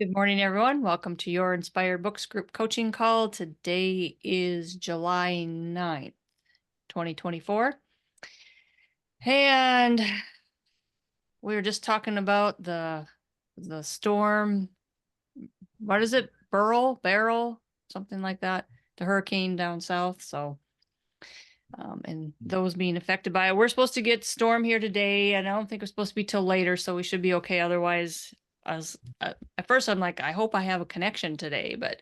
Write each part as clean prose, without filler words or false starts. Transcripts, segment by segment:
Good morning, everyone. Welcome to your Inspired Books Group coaching call. Today is July 9th, 2024. And we were just talking about the storm. What is it? Beryl, something like that. The hurricane down south. So, and those being affected by it. We're supposed to get storm here today, and I don't think it's supposed to be till later, so we should be okay. Otherwise, at first I'm like, I hope I have a connection today, but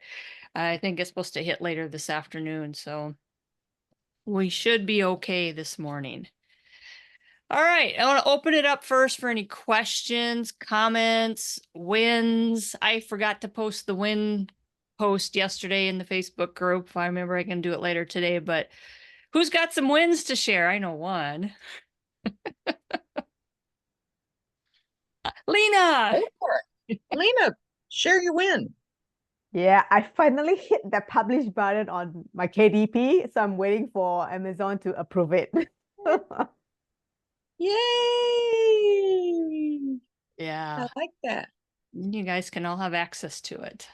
I think it's supposed to hit later this afternoon, so we should be okay this morning. All right, I want to open it up first for any questions, comments, wins. I forgot to post the win post yesterday in the Facebook group. If I remember, I can do it later today, but who's got some wins to share? I know one. Lena! Go for it. Lena, share your win. Yeah, I finally hit the publish button on my KDP, so I'm waiting for Amazon to approve it. Yay! Yeah, I like that. you guys can all have access to it.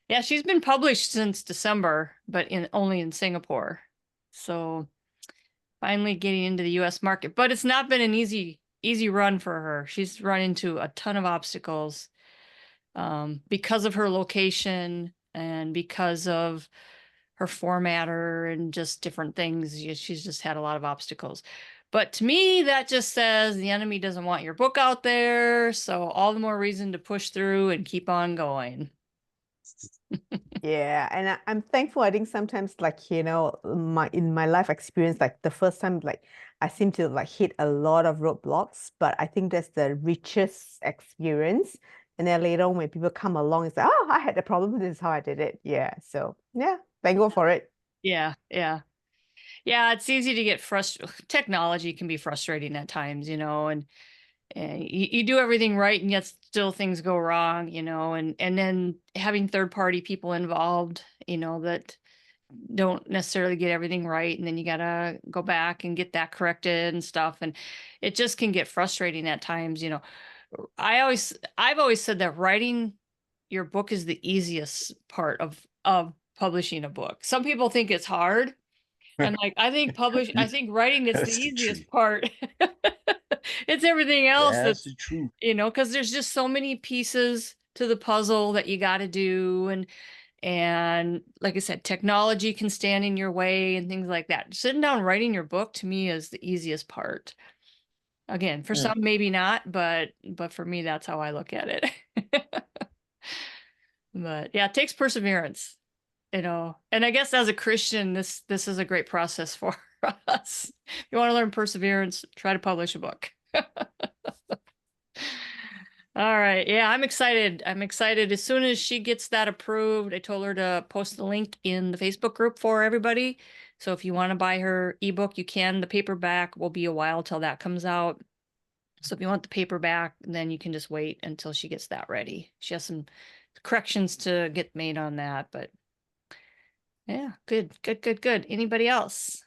Yeah, she's been published since December, but only in Singapore. So finally getting into the US market, but it's not been an easy run for her. She's run into a ton of obstacles because of her location and because of her formatter and just different things. She's just had a lot of obstacles. But to me, that just says the enemy doesn't want your book out there. So all the more reason to push through and keep on going. Yeah, and I'm thankful. I think sometimes, like, in my life experience, like the first time, like I seem to like hit a lot of roadblocks, but I think that's the richest experience. And then later on, when people come along, it's like, oh, I had a problem. This is how I did it. Yeah. So yeah, thankful for it. Yeah, yeah. Yeah, it's easy to get frustrated. Technology can be frustrating at times, and you do everything right and yet still things go wrong, and then having third party people involved, that don't necessarily get everything right, and then you gotta go back and get that corrected and stuff, and it just can get frustrating at times. I've always said that writing your book is the easiest part of publishing a book. Some people think it's hard, and like I think writing is the easiest part. It's everything else That's that's, the truth. because there's just so many pieces to the puzzle that you got to do, and like I said, technology can stand in your way and things like that. Sitting down writing your book to me is the easiest part. Again, for some maybe not, but for me that's how I look at it. But yeah, it takes perseverance. And I guess as a Christian, this is a great process for us. If you want to learn perseverance, try to publish a book. All right. Yeah, I'm excited. I'm excited. As soon as she gets that approved, I told her to post the link in the Facebook group for everybody. So if you want to buy her ebook, you can. The paperback will be a while till that comes out. So if you want the paperback, then you can just wait until she gets that ready. She has some corrections to get made on that, but yeah, good. Anybody else?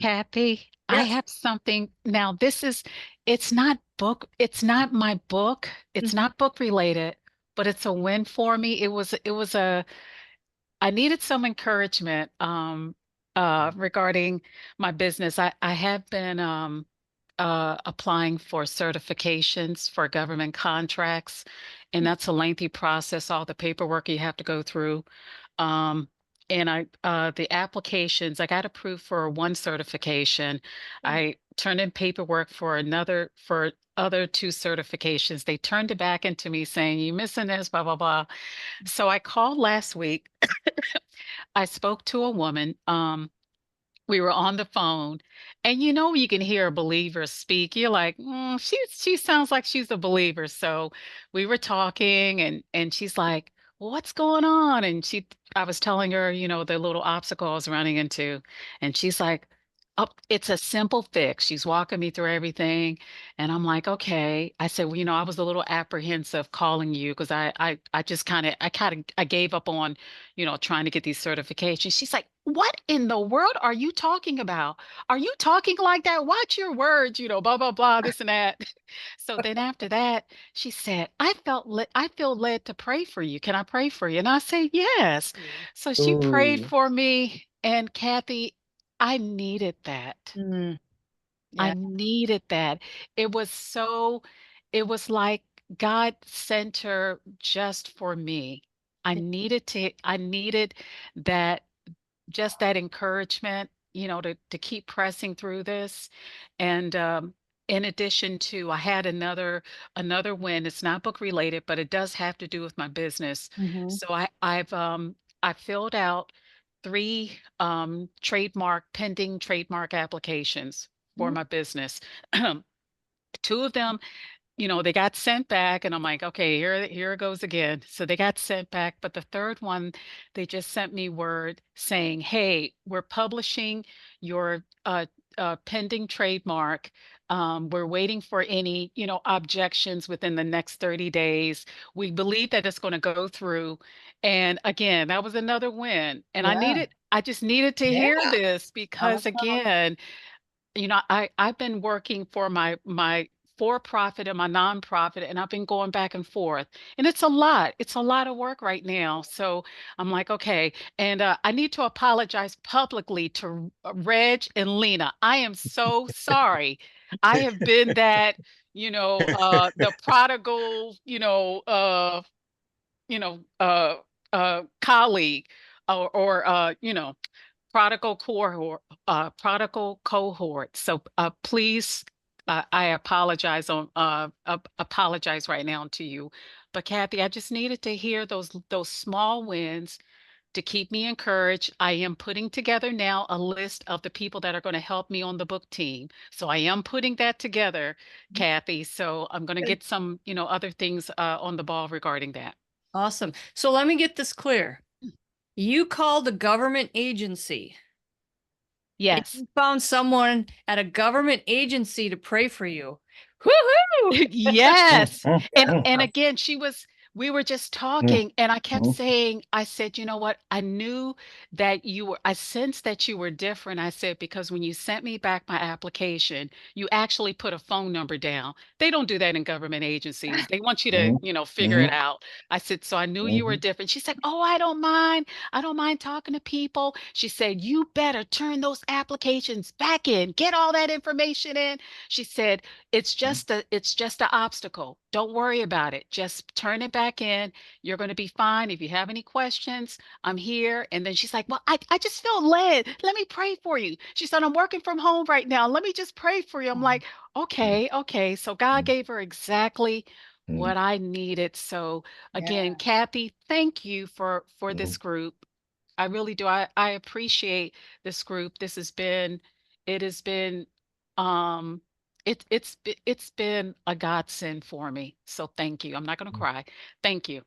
Kathy, I Yes. have something. Now, it's not my book. It's Mhm. not book related, but it's a win for me. I needed some encouragement regarding my business. I have been applying for certifications for government contracts, and that's a lengthy process, all the paperwork you have to go through. Um, and the applications, I got approved for one certification. I turned in paperwork for other two certifications. They turned it back into me saying, "You're missing this, blah, blah, blah." So I called last week. I spoke to a woman. We were on the phone, and you can hear a believer speak. You're like, she sounds like she's a believer. So we were talking, and she's like, "Well, what's going on?" And I was telling her, the little obstacle I was running into, and she's like, it's a simple fix. She's walking me through everything. And I'm like, okay. I said, well, I was a little apprehensive calling you because I just I gave up on, trying to get these certifications. She's like, what in the world are you talking about? Are you talking like that? Watch your words, blah, blah, blah, this and that. So then after that, she said, I feel led to pray for you. Can I pray for you? And I said, yes. So she prayed Ooh. for me. And Kathy, I needed that. Mm, I yeah. needed that. It was it was like God sent her just for me. I needed that, just that encouragement, to keep pressing through this. And in addition to, I had another win. It's not book related, but it does have to do with my business. Mhm. So I filled out three pending trademark applications for Mm. my business. Two of them, they got sent back, and I'm like, okay, here it goes again. So they got sent back, but the third one, they just sent me word saying, hey, we're publishing your pending trademark. We're waiting for any, objections within the next 30 days. We believe that it's going to go through. And again, that was another win. And Yeah. I just needed to hear Yeah. this because Awesome. again, I've been working for my for-profit and my nonprofit, and I've been going back and forth, and it's a lot. It's a lot of work right now. So I'm like, okay, and I need to apologize publicly to Reg and Lena. I am so sorry. I have been that, the prodigal, colleague, or prodigal cohort. So please, I apologize right now to you. But Kathy, I just needed to hear those small wins to keep me encouraged. I am putting together now a list of the people that are going to help me on the book team. So I am putting that together, Kathy. So I'm going to Good. get some, other things on the ball regarding that. Awesome. So let me get this clear. You called a government agency. And Yes. you found someone at a government agency to pray for you. Woohoo! Yes. And again, we were just talking and I kept saying, I said, you know what? I sensed that you were different. I said, because when you sent me back my application, you actually put a phone number down. They don't do that in government agencies. They want you to, figure it out. I said, so I knew you were different. She said, oh, I don't mind. I don't mind talking to people. She said, you better turn those applications back in, get all that information in. She said, it's just an obstacle. Don't worry about it. Just turn it back in. You're going to be fine. If you have any questions, I'm here. And then she's like, well, I just feel led. Let me pray for you. She said, I'm working from home right now. Let me just pray for you. I'm like, okay, okay. So God gave her exactly what I needed. So again, Yeah. Kathy, thank you for this group. I really do. I appreciate this group. It has been um it's been a godsend for me. So thank you. I'm not going to cry. Thank you.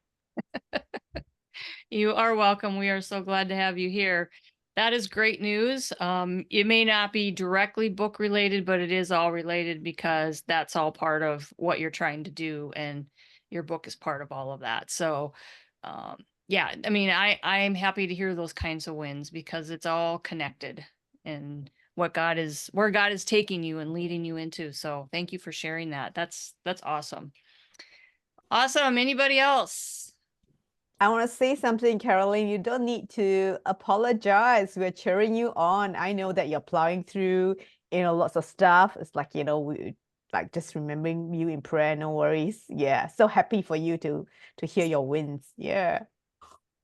You are welcome. We are so glad to have you here. That is great news. It may not be directly book related, but it is all related because that's all part of what you're trying to do, and your book is part of all of that. So, yeah, I mean, I'm happy to hear those kinds of wins because it's all connected and where God is taking you and leading you into. So, thank you for sharing that. That's awesome. Awesome. Anybody else? I want to say something, Caroline. You don't need to apologize. We're cheering you on. I know that you're plowing through, lots of stuff. It's like, we like just remembering you in prayer. No worries. Yeah. So happy for you to hear your wins. Yeah.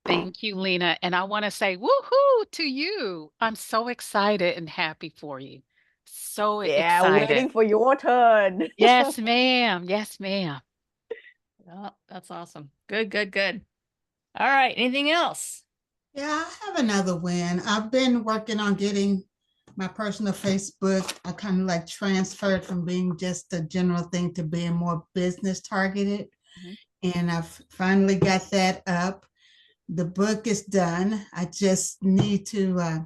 Thank you, Lena. And I want to say woohoo to you. I'm so excited and happy for you. So Yeah. Waiting excited. for your turn. Yes, ma'am. Yes, ma'am. Oh, that's awesome. Good, good, good. All right. Anything else? Yeah, I have another win. I've been working on getting my personal Facebook. I kind of like transferred from being just a general thing to being more business targeted. Mhm. And I've finally got that up. The book is done. I just need to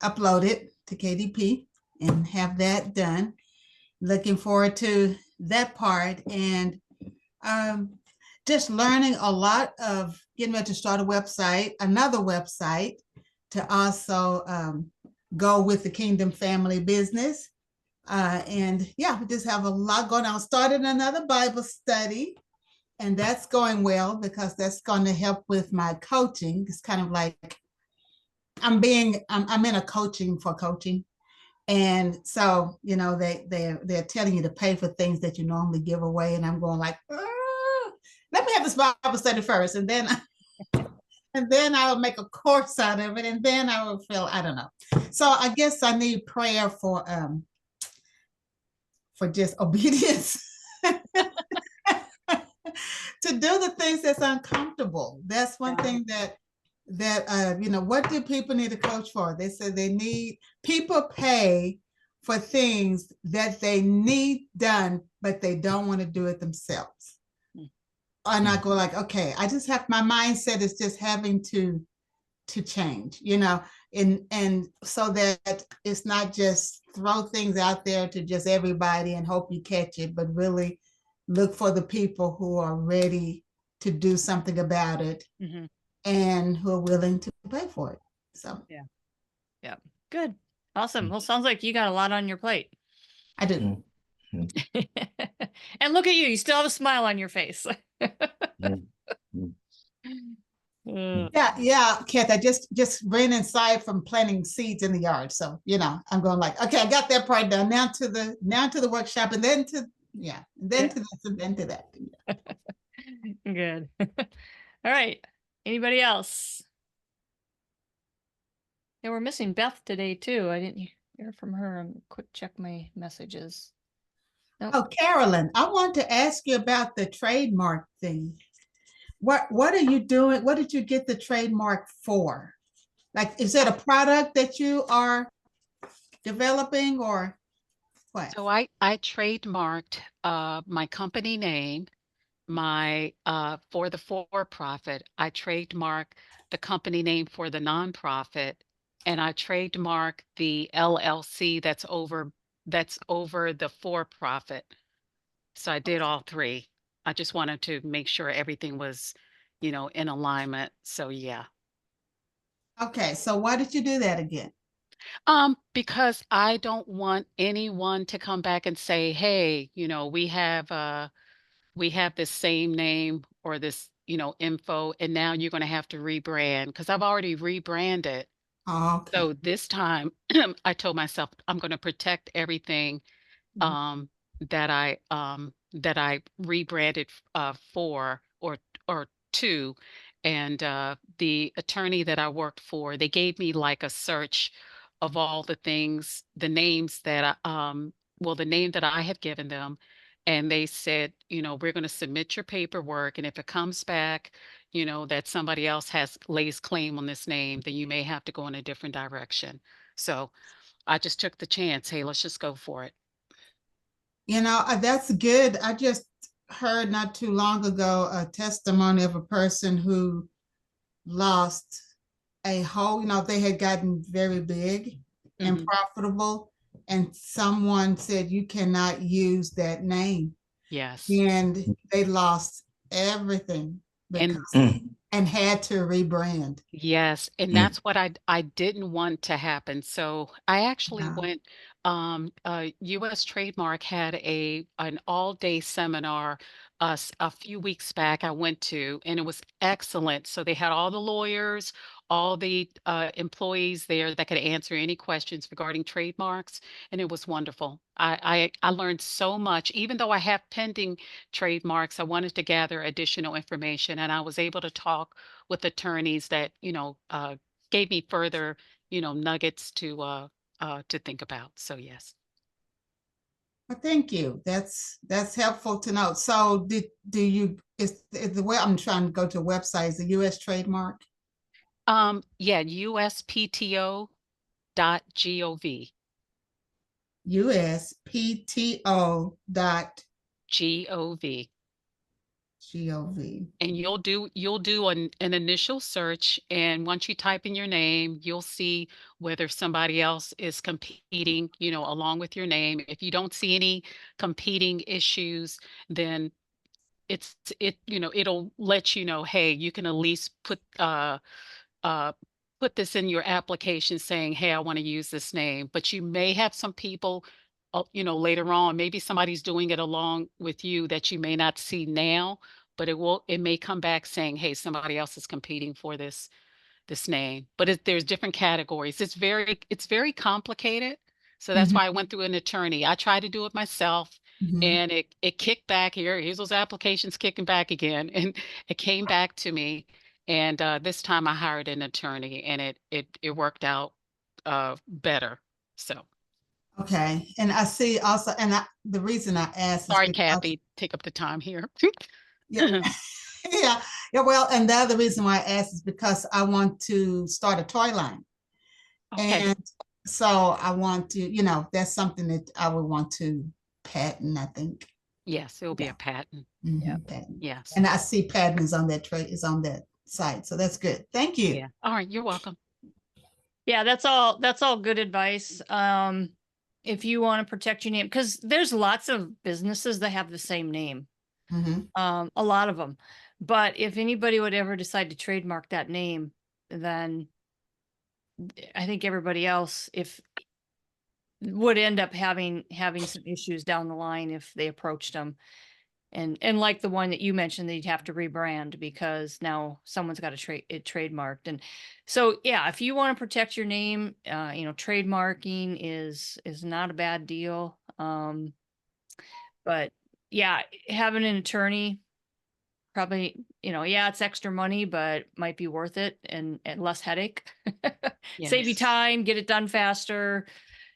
upload it to KDP. and have that done. Looking forward to that part, and just learning a lot of getting ready to start another website to also go with the Kingdom Family Business. And yeah, we just have a lot going on. Started another Bible study, and that's going well because that's going to help with my coaching. It's kind of like I'm in a coaching for coaching. And so, they're telling you to pay for things that you normally give away. And I'm going like, let me have this Bible study first. And then I'll make a course out of it. And then I will feel, I don't know. So I guess I need prayer for just obedience to do the things that's uncomfortable. That's one thing that what do people need a coach for? They said people pay for things that they need done, but they don't want to do it themselves. And I go like, okay, my mindset is just having to change, and so that it's not just throw things out there to just everybody and hope you catch it, but really look for the people who are ready to do something about it. Mm-hmm. And who are willing to pay for it. So yeah, good, awesome. Well, sounds like you got a lot on your plate. I do. And look at you still have a smile on your face. Yeah, Kath, I just ran inside from planting seeds in the yard. So I'm going like, okay, I got that part done. Now to the workshop, and then to to this, and then to that. Good. All right. Anybody else? Yeah, we're missing Beth today too. I didn't hear from her. Quick check my messages. Nope. Oh, Carolyn, I want to ask you about the trademark thing. What are you doing? What did you get the trademark for? Like, is it a product that you are developing or what? So I trademarked my company name, my for the for-profit. I trademark the company name for the nonprofit, and I trademark the LLC that's over the for-profit. So I did all three. I just wanted to make sure everything was, in alignment. So yeah. Okay, so why did you do that again? Because I don't want anyone to come back and say, hey, we have this same name or this, info, and now you're going to have to rebrand, because I've already rebranded. Okay. So this time I told myself I'm going to protect everything that I rebranded for or to. And the attorney that I worked for, they gave me like a search of all the things, the names that the name that I had given them. And they said, we're going to submit your paperwork. And if it comes back, that somebody else lays claim on this name, then you may have to go in a different direction. So I just took the chance. Hey, let's just go for it. That's good. I just heard not too long ago a testimony of a person who lost a whole, they had gotten very big and profitable, and someone said you cannot use that name. Yes. And they lost everything and had to rebrand. Yes, and that's what I didn't want to happen. So I actually went, US Trademark had an all-day seminar a few weeks back I went to, and it was excellent. So they had all the lawyers, all the employees there that could answer any questions regarding trademarks, and it was wonderful. I learned so much. Even though I have pending trademarks, I wanted to gather additional information, and I was able to talk with attorneys that gave me further nuggets to think about. So yes. Well, thank you. That's helpful to know. So is the way I'm trying to go to a website, is the US Trademark? Yeah, uspto.gov. uspto.gov. Gov. And you'll do an initial search, and once you type in your name, you'll see whether somebody else is competing, along with your name. If you don't see any competing issues, then it'll let you know, hey, you can at least uh put this in your application saying, hey, I want to use this name. But you may have some people, later on, maybe somebody's doing it along with you that you may not see now, but it may come back saying, hey, somebody else is competing for this name. But there's different categories. It's very complicated. So that's Mhm. why I went through an attorney. I tried to do it myself, Mhm. and it kicked back. Here's those applications kicking back again. And it came back to me. And this time I hired an attorney, and it worked out better. So Okay, and I see also, and the reason I asked is sorry, because, Kathy, take up the time here. yeah, yeah, yeah, well, and the other reason why I asked is because I want to start a toy line. Okay. And so I want to, that's something that I would want to patent, I think. Yes, it'll be Yeah. a patent. Patent. Yes. And I see patent is on that site. So that's good. Thank you. Yeah. All right. You're welcome. Yeah, that's all good advice. If you want to protect your name, because there's lots of businesses that have the same name, Mhm. a lot of them. But if anybody would ever decide to trademark that name, then I think everybody else would end up having some issues down the line if they approached them. And like the one that you mentioned, they'd have to rebrand because now someone's got it trademarked. And so, yeah, if you want to protect your name, trademarking is not a bad deal. But yeah, having an attorney probably, yeah, it's extra money, but might be worth it and less headache. Save you Yes. time, get it done faster.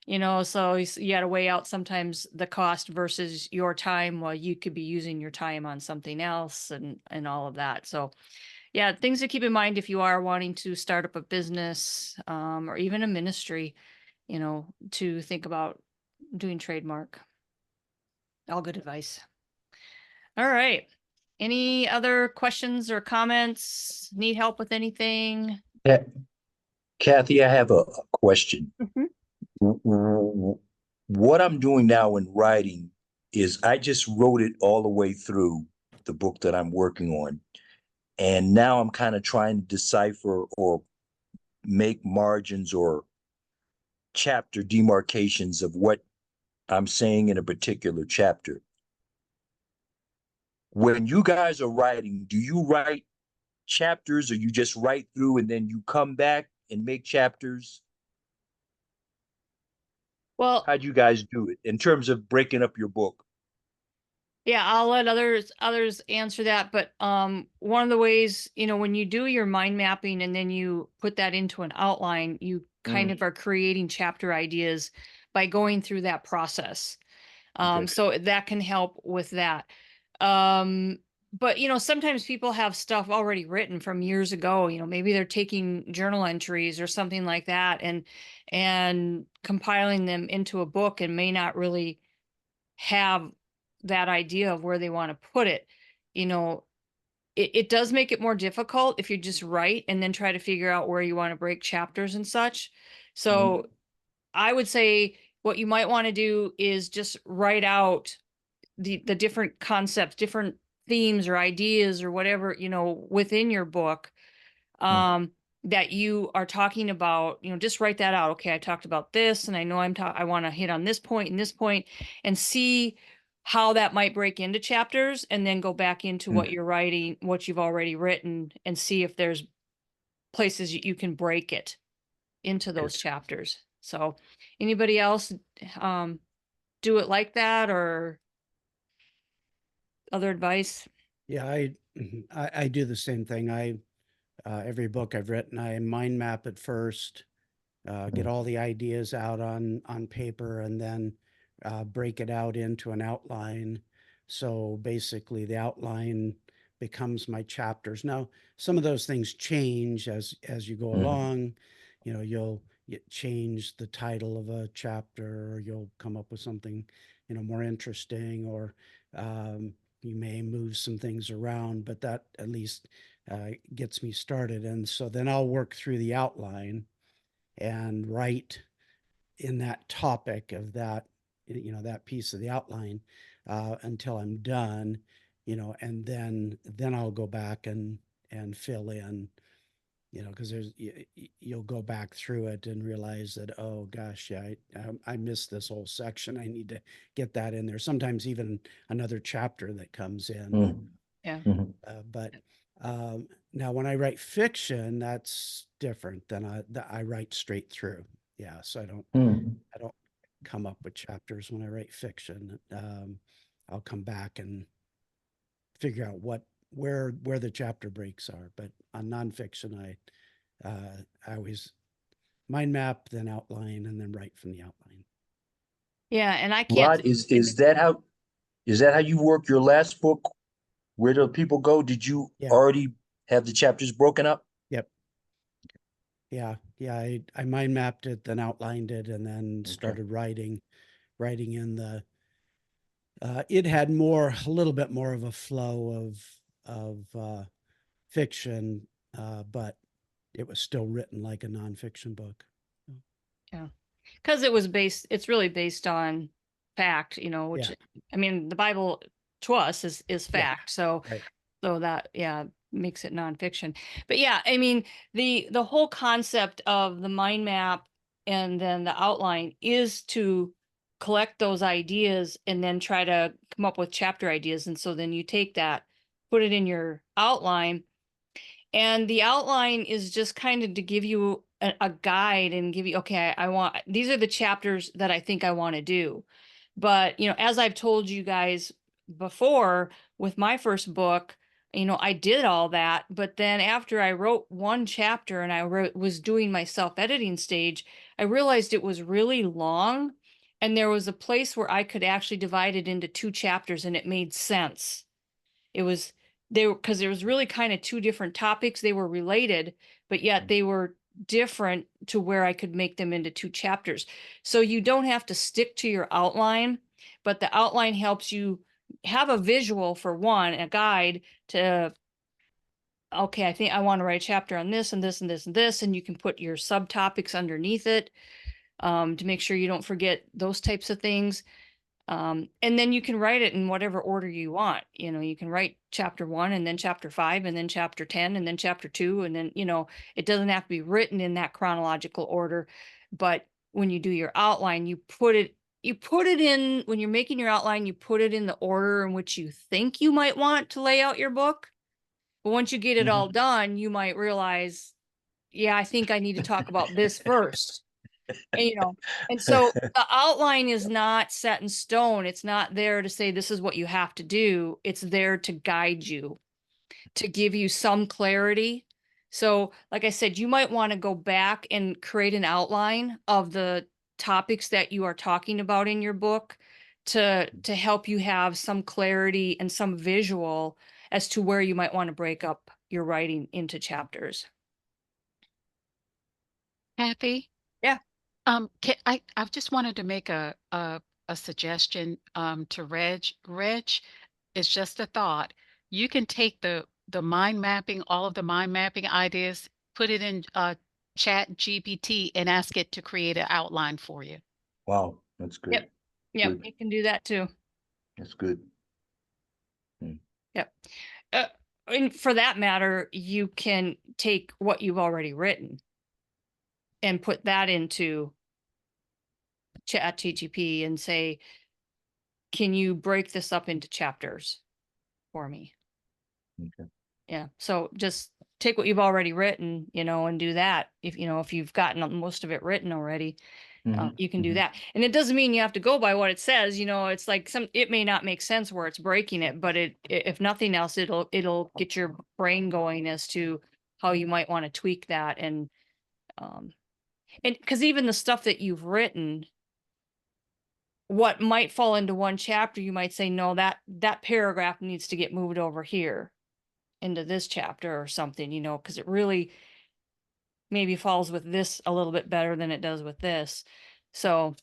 So you got to weigh out sometimes the cost versus your time while you could be using your time on something else and all of that. So yeah, things to keep in mind if you are wanting to start up a business, or even a ministry, to think about doing trademark. All good advice. All right. Any other questions or comments? Need help with anything? Kathy, I have a question. Mhm. What I'm doing now in writing is I just wrote it all the way through the book that I'm working on. And now I'm kind of trying to decipher or make margins or chapter demarcations of what I'm saying in a particular chapter. When you guys are writing, do you write chapters or you just write through and then you come back and make chapters? Well, How do you guys do it in terms of breaking up your book? yeah, I'll let others answer that. But one of the ways, when you do your mind mapping and then you put that into an outline, you kind of are creating chapter ideas by going through that process. Okay. So that can help with that. But sometimes people have stuff already written from years ago. Maybe they're taking journal entries or something like that and compiling them into a book and may not really have that idea of where they want to put it. It does make it more difficult if you just write and then try to figure out where you want to break chapters and such. So I would say what you might want to do is just write out the different concepts, different themes or ideas or whatever, within your book, that you are talking about, just write that out. Okay, I talked about this and I know I want to hit on this point and this point and see how that might break into chapters and then go back into what you're writing, what you've already written, and see if there's places you can break it into those chapters. So anybody else do it like that or other advice? Yeah, I do the same thing. Every book I've written, I mind map it first, get all the ideas out on paper, and then break it out into an outline. So basically, the outline becomes my chapters. Now, some of those things change as you go along. You'll change the title of a chapter, or you'll come up with something more interesting, or You may move some things around, but that at least gets me started. And so then I'll work through the outline and write in that topic of that, that piece of the outline until I'm done, and then I'll go back and fill in, because you'll go back through it and realize that, oh gosh, yeah, I missed this whole section. I need to get that in there. Sometimes even another chapter that comes in. Mm. Yeah. Mhm. But now when I write fiction, that's different than I write straight through. Yeah, so I don't come up with chapters when I write fiction. I'll come back and figure out where the chapter breaks are. But on nonfiction, I always mind map, then outline, and then write from the outline. Yeah, and I can't. Rod, is that how you work your last book? Where do people go? Did you Yeah. already have the chapters broken up? Yep. Yeah. I mind mapped it, then outlined it, and then started writing in the. It had a little bit more of a flow of fiction, but it was still written like a nonfiction book. Because it's really based on fact, which, Yeah. I mean, the Bible to us is Yeah. fact. So, Right. so that, makes it nonfiction. But yeah, I mean, the whole concept of the mind map and then the outline is to collect those ideas and then try to come up with chapter ideas. And so then you take that, put it in your outline, and the outline is just kind of to give you a guide and give you, okay, these are the chapters that I think I want to do. But, as I've told you guys before with my first book, I did all that. But then after I wrote one chapter and I was doing my self-editing stage, I realized it was really long. And there was a place where I could actually divide it into 2 chapters and it made sense. Because there was really kind of 2 different topics. They were related, but yet they were different to where I could make them into 2 chapters. So you don't have to stick to your outline, but the outline helps you have a visual for one, a guide to, okay, I think I want to write a chapter on this and this and this and this, and you can put your subtopics underneath it to make sure you don't forget those types of things. And then you can write it in whatever order you want. You can write chapter 1 and then chapter 5 and then chapter 10 and then chapter 2. And then, it doesn't have to be written in that chronological order. But when you do your outline, you put it in, when you're making your outline, you put it in the order in which you think you might want to lay out your book. But once you get it all done, you might realize, yeah, I think I need to talk about this first. And so the outline is not set in stone. It's not there to say this is what you have to do. It's there to guide you, to give you some clarity. So, like I said, you might want to go back and create an outline of the topics that you are talking about in your book to help you have some clarity and some visual as to where you might want to break up your writing into chapters. Kathy? Yeah. I just wanted to make a suggestion to Reg. Reg, it's just a thought. You can take the mind mapping, all of the mind mapping ideas, put it in Chat GPT and ask it to create an outline for you. Wow, that's good. Yep. Yep, Good. you can do that too. That's good. Yep. And for that matter, you can take what you've already written and put that into ChatGPT and say, can you break this up into chapters for me? Okay. Yeah. So just take what you've already written, and do that. If you've gotten most of it written already, you can do that. And it doesn't mean you have to go by what it says. It's like it may not make sense where it's breaking it, but if nothing else, it'll get your brain going as to how you might want to tweak that. And because even the stuff that you've written, what might fall into one chapter, you might say, no, that paragraph needs to get moved over here into this chapter or something, because it really maybe falls with this a little bit better than it does with this. So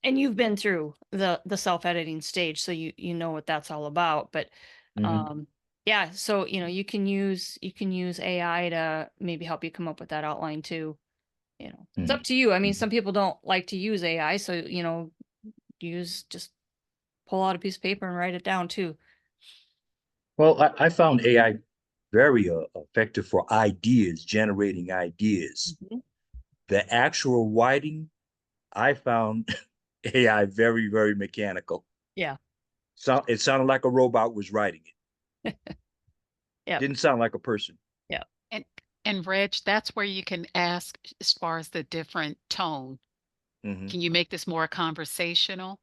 and you've been through the self-editing stage, so you know what that's all about. But Mhm. yeah, so you can use AI to maybe help you come up with that outline too. It's up Mhm. to you. I mean, Mhm. some people don't like to use AI, so just pull out a piece of paper and write it down too. Well, I found AI very effective for ideas, generating ideas. Mhm. The actual writing, I found AI very, very mechanical. Yeah. So it sounded like a robot was writing it. Yep. Didn't sound like a person. Yep. And Reg, that's where you can ask as far as the different tone. Mhm. Can you make this more conversational?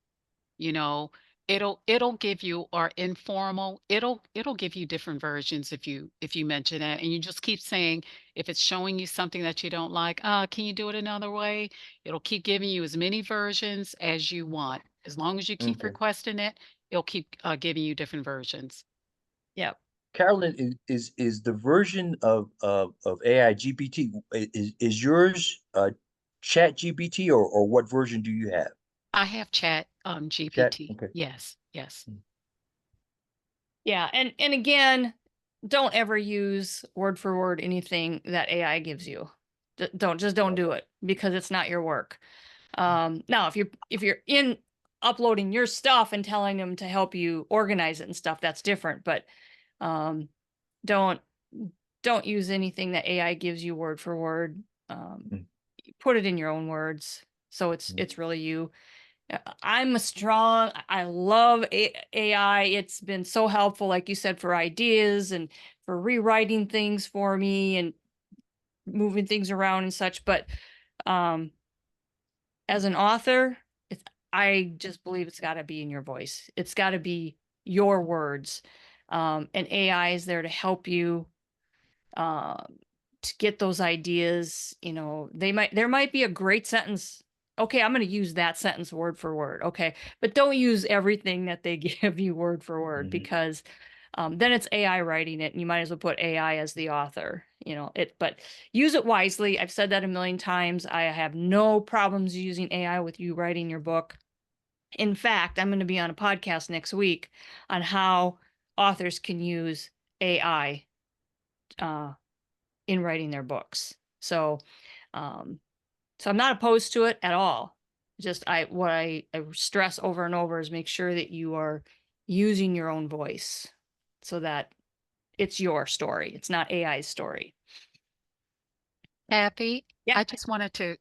You know, it'll give you, or informal, it'll give you different versions if you mention that, and you just keep saying, if it's showing you something that you don't like, can you do it another way? It'll keep giving you as many versions as you want. As long as you keep Okay. requesting it, it'll keep giving you different versions. Yep. Carolyn, is the version of AI GPT, is yours Chat GPT, or what version do you have? I have Chat Chat, GPT. okay. Yes, yes. Yeah, and again, don't ever use word for word anything that AI gives you. Don't do it, because it's not your work. Now if you're in uploading your stuff and telling them to help you organize it and stuff, that's different. But um, don't use anything that AI gives you word for word. Mm. Put it in your own words, so Mm. it's really you. I love AI. It's been so helpful, like you said, for ideas and for rewriting things for me and moving things around and such. But um, as an author, I just believe it's got to be in your voice. It's got to be your words. And AI is there to help you to get those ideas. There might be a great sentence. Okay, I'm going to use that sentence word for word. Okay, but don't use everything that they give you word for word, Mhm. because then it's AI writing it, and you might as well put AI as the author. But use it wisely. I've said that a million times. I have no problems using AI with you writing your book. In fact, I'm going to be on a podcast next week on how authors can use AI in writing their books. So, um, I'm not opposed to it at all. Just what I stress over and over is make sure that you are using your own voice, so that it's your story. It's not AI's story. Kathy, Yeah. I just wanted to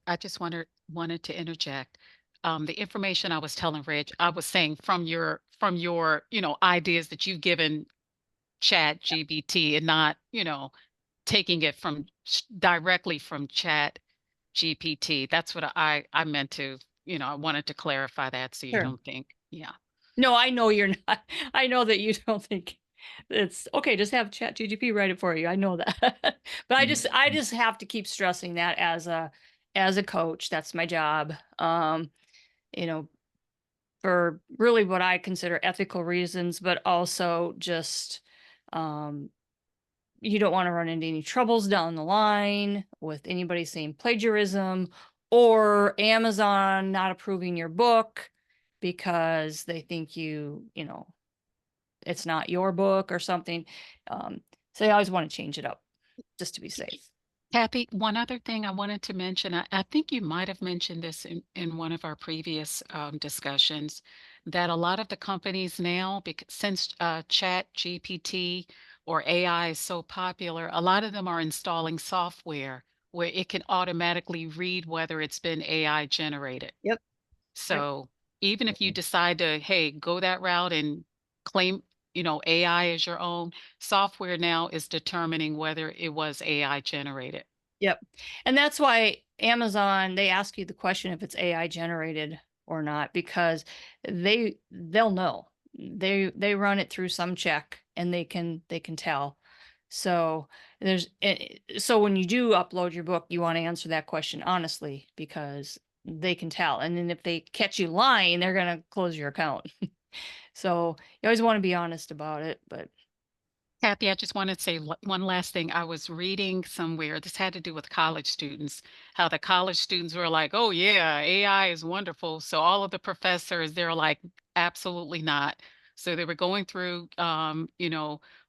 interject. The information I was telling Reg, I was saying from your, ideas that you've given Chat GPT, and not, taking it directly from Chat GPT. That's what I meant to, I wanted to clarify that so you Sure. don't think, yeah. No, I know you're not. I know that you don't think it's okay. Just have Chat GTP write it for you. I know that. But I just have to keep stressing that as a coach. That's my job. You know, for really what I consider ethical reasons, but also just um, you don't want to run into any troubles down the line with anybody saying plagiarism, or Amazon not approving your book because they think it's not your book or something. So I always want to change it up just to be safe. Kathy, one other thing I wanted to mention, I think you might have mentioned this in one of our previous discussions, that a lot of the companies now, because since Chat GPT or AI is so popular, a lot of them are installing software where it can automatically read whether it's been AI generated. Yep. So even if you decide to, hey, go that route and claim, AI as your own, software now is determining whether it was AI generated. Yep. And that's why Amazon, they ask you the question if it's AI generated or not, because they'll know. They run it through some check, and they can tell. So so when you do upload your book, you want to answer that question honestly, because they can tell. And then if they catch you lying, they're going to close your account. So you always want to be honest about it, but Kathy, I just wanted to say one last thing. I was reading somewhere, this had to do with college students, how the college students were like, oh yeah, AI is wonderful. So all of the professors, they're like, absolutely not. So they were going through,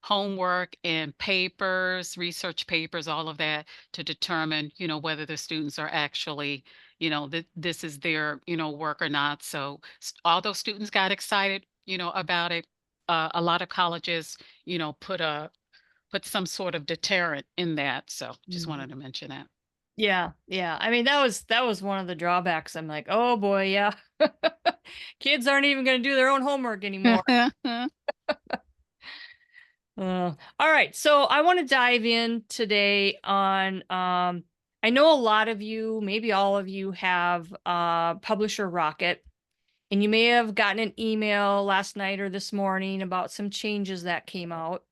homework and papers, research papers, all of that to determine, whether the students are actually, that this is their, work or not. So although students got excited, about it, a lot of colleges put some sort of deterrent in that. So just wanted to mention that. Yeah, yeah. I mean, that was one of the drawbacks. I'm like, oh boy, yeah. Kids aren't even going to do their own homework anymore. All right, so I want to dive in today on I know a lot of you, maybe all of you have Publisher Rocket, and you may have gotten an email last night or this morning about some changes that came out.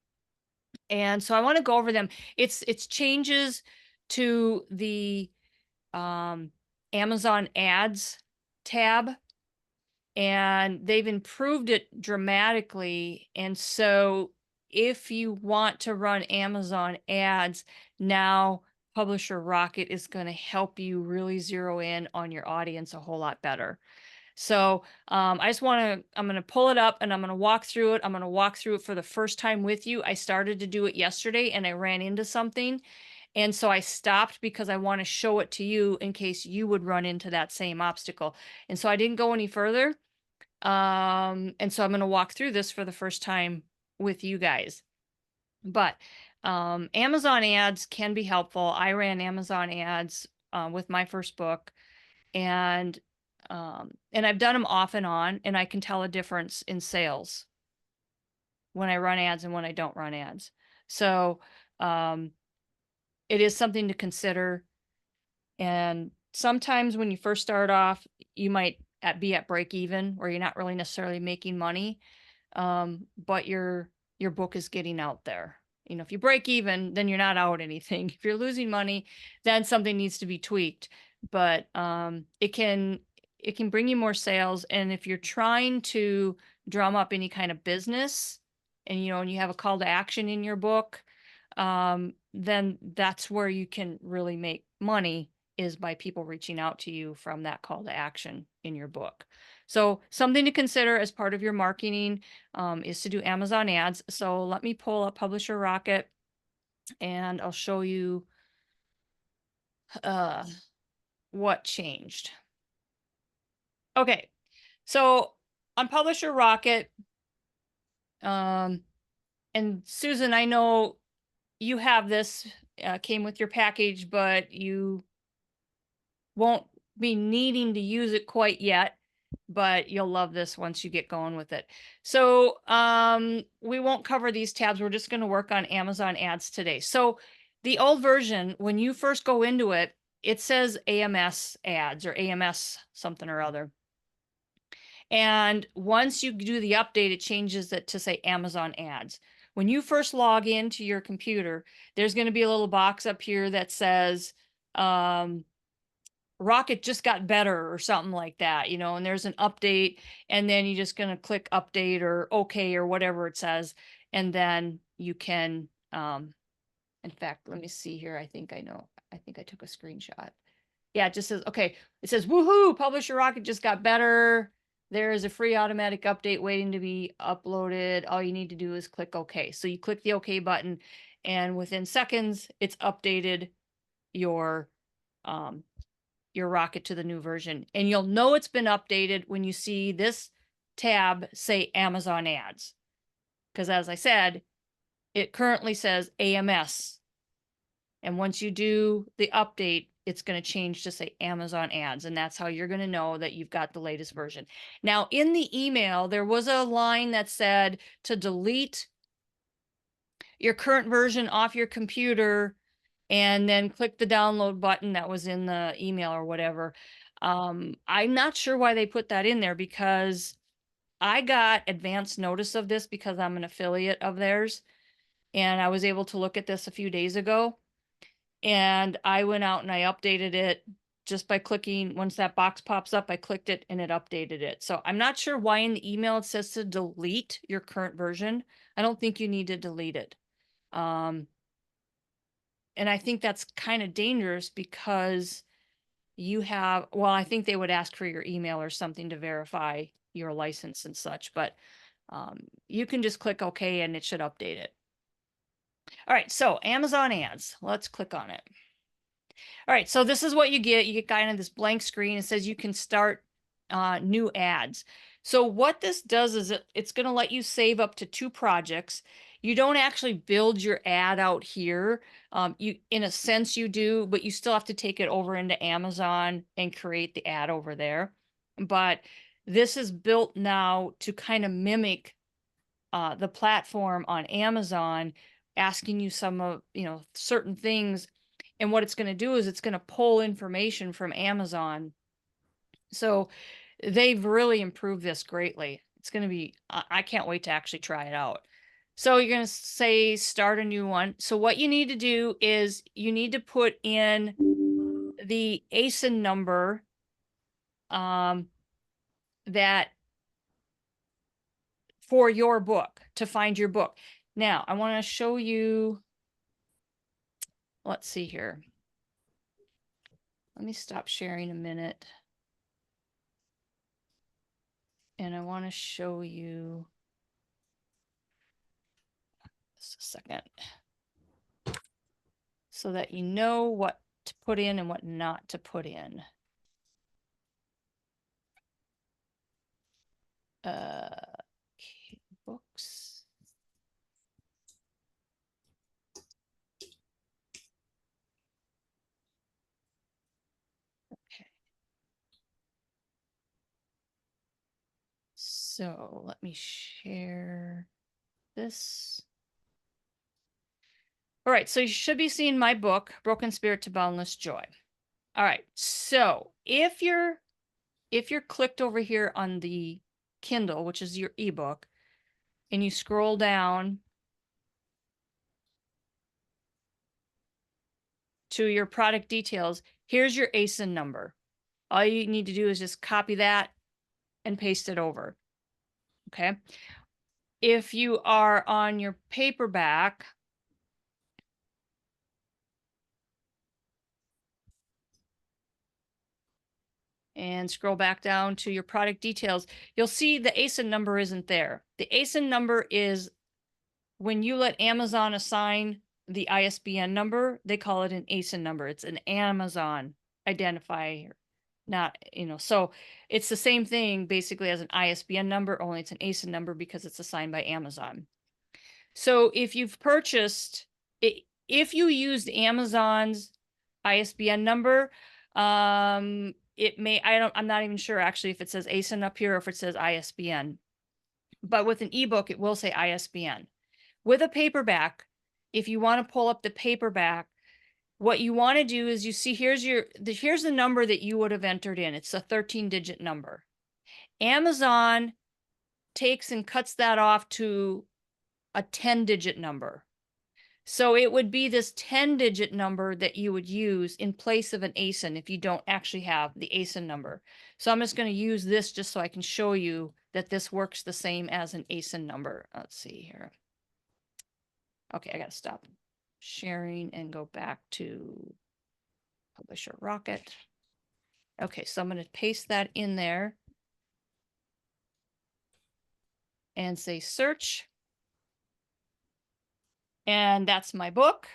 And so I want to go over them. It's changes to the Amazon Ads tab, and they've improved it dramatically. And so if you want to I Amazon ads, now Publisher Rocket is going to help you really zero in on your audience a whole lot better. So I'm going to pull it up and I'm going to walk through it. I'm going to walk through it for the first time with you. I started to do it yesterday and I ran into something. And so I stopped because I want to show it to you in case you would run into that same obstacle. And so I didn't go any further. And so I'm going to walk through this for the first time with you guys. But Amazon ads can be helpful. I ran Amazon ads with my first book, and I've done them off and on, and I can tell a difference in sales when I run ads and when I don't run ads. So it is something to consider. And sometimes when you first start off, you might be at break even, or you're not really necessarily making money, but your book is getting out there. If you break even, then you're not out anything. If you're losing money, then something needs to be tweaked. But it can bring you more sales. And if you're trying to drum up any kind of business, and and you have a call to action in your book, then that's where you can really make money, is by people reaching out to you from that call to action in your book. So something to consider as part of your marketing is to do Amazon ads. So let me pull up Publisher Rocket and I'll show you what changed. Okay, so on Publisher Rocket, and Susan, I know you have this, came with your package, but you won't be needing to use it quite yet, but you'll love this once you get going with it. So we won't cover these tabs. We're just going to work on Amazon ads today. So the old version, when you first go into it, it says AMS ads or AMS something or other. And once you do the update, it changes it to say Amazon ads. When you first log into your computer, there's going to be a little box up here that says Rocket just got better or something like that, and there's an update, and then you're just going to click update or okay or whatever it says. And then you can, in fact, let me see here. I think I know. I think I took a screenshot. Yeah, it just says, okay, it says, woohoo, Publisher Rocket just got better. There is a free automatic update waiting to be uploaded. All you need to do is click OK. So you click the OK button, and within seconds, it's updated your Rocket to the new version. And you'll know it's been updated when you see this tab say Amazon ads. Because as I said, it currently says AMS. And once you do the update, it's going to change to say Amazon ads. And that's how you're going to know that you've got the latest version. Now, in the email, there was a line that said to delete your current version off your computer and then click the download button that was in the email or whatever. I'm not sure why they put that in there, because I got advance notice of this because I'm an affiliate of theirs. And I was able to look at this a few days ago. And I went out and I updated it just by clicking. Once that box pops up, I clicked it and it updated it. So I'm not sure why in the email it says to delete your current version. I don't think you need to delete it. And I think that's kind of dangerous because you have, well, I think they would ask for your email or something to verify your license and such, but you can just click OK and it should update it. All right, so Amazon ads, let's click on it. All right, so this is what you get. You get kind of this blank screen. It says you can start new ads. So what this does is it's going to let you save up to 2 projects. You don't actually build your ad out here. You, in a sense, you do, but you still have to take it over into Amazon and create the ad over there. But this is built now to kind of mimic the platform on Amazon, asking you some of, certain things. And what it's going to do is it's going to pull information from Amazon. So they've really improved this greatly. It's going to be, I can't wait to actually try it out. So you're going to say start a new one. So what you need to do is you need to put in the ASIN number that for your book, to find your book. Now I want to show you, let's see here. Let me stop sharing a minute. And I want to show you just a second so that you know what to put in and what not to put in. Okay, books. Okay. So let me share this. All right, so you should be seeing my book, Broken Spirit to Boundless Joy. All right, so if you're clicked over here on the Kindle, which is your ebook, and you scroll down to your product details, here's your ASIN number. All you need to do is just copy that and paste it over. Okay. If you are on your paperback, and scroll back down to your product details, you'll see the ASIN number isn't there. The ASIN number is when you let Amazon assign the ISBN number, they call it an ASIN number. It's an Amazon identifier, not, so it's the same thing basically as an ISBN number, only it's an ASIN number because it's assigned by Amazon. So if you've purchased it, if you used Amazon's ISBN number, it may, I'm not even sure actually if it says ASIN up here or if it says ISBN, but with an ebook, it will say ISBN. With a paperback, if you want to pull up the paperback, what you want to do is you see here's the number that you would have entered in. It's a 13-digit number. Amazon takes and cuts that off to a 10-digit number. So it would be this 10-digit number that you would use in place of an ASIN if you don't actually have the ASIN number. So I'm just going to use this just so I can show you that this works the same as an ASIN number. Let's see here. Okay, I got to stop sharing and go back to Publisher Rocket. Okay, so I'm going to paste that in there and say search. And that's my book.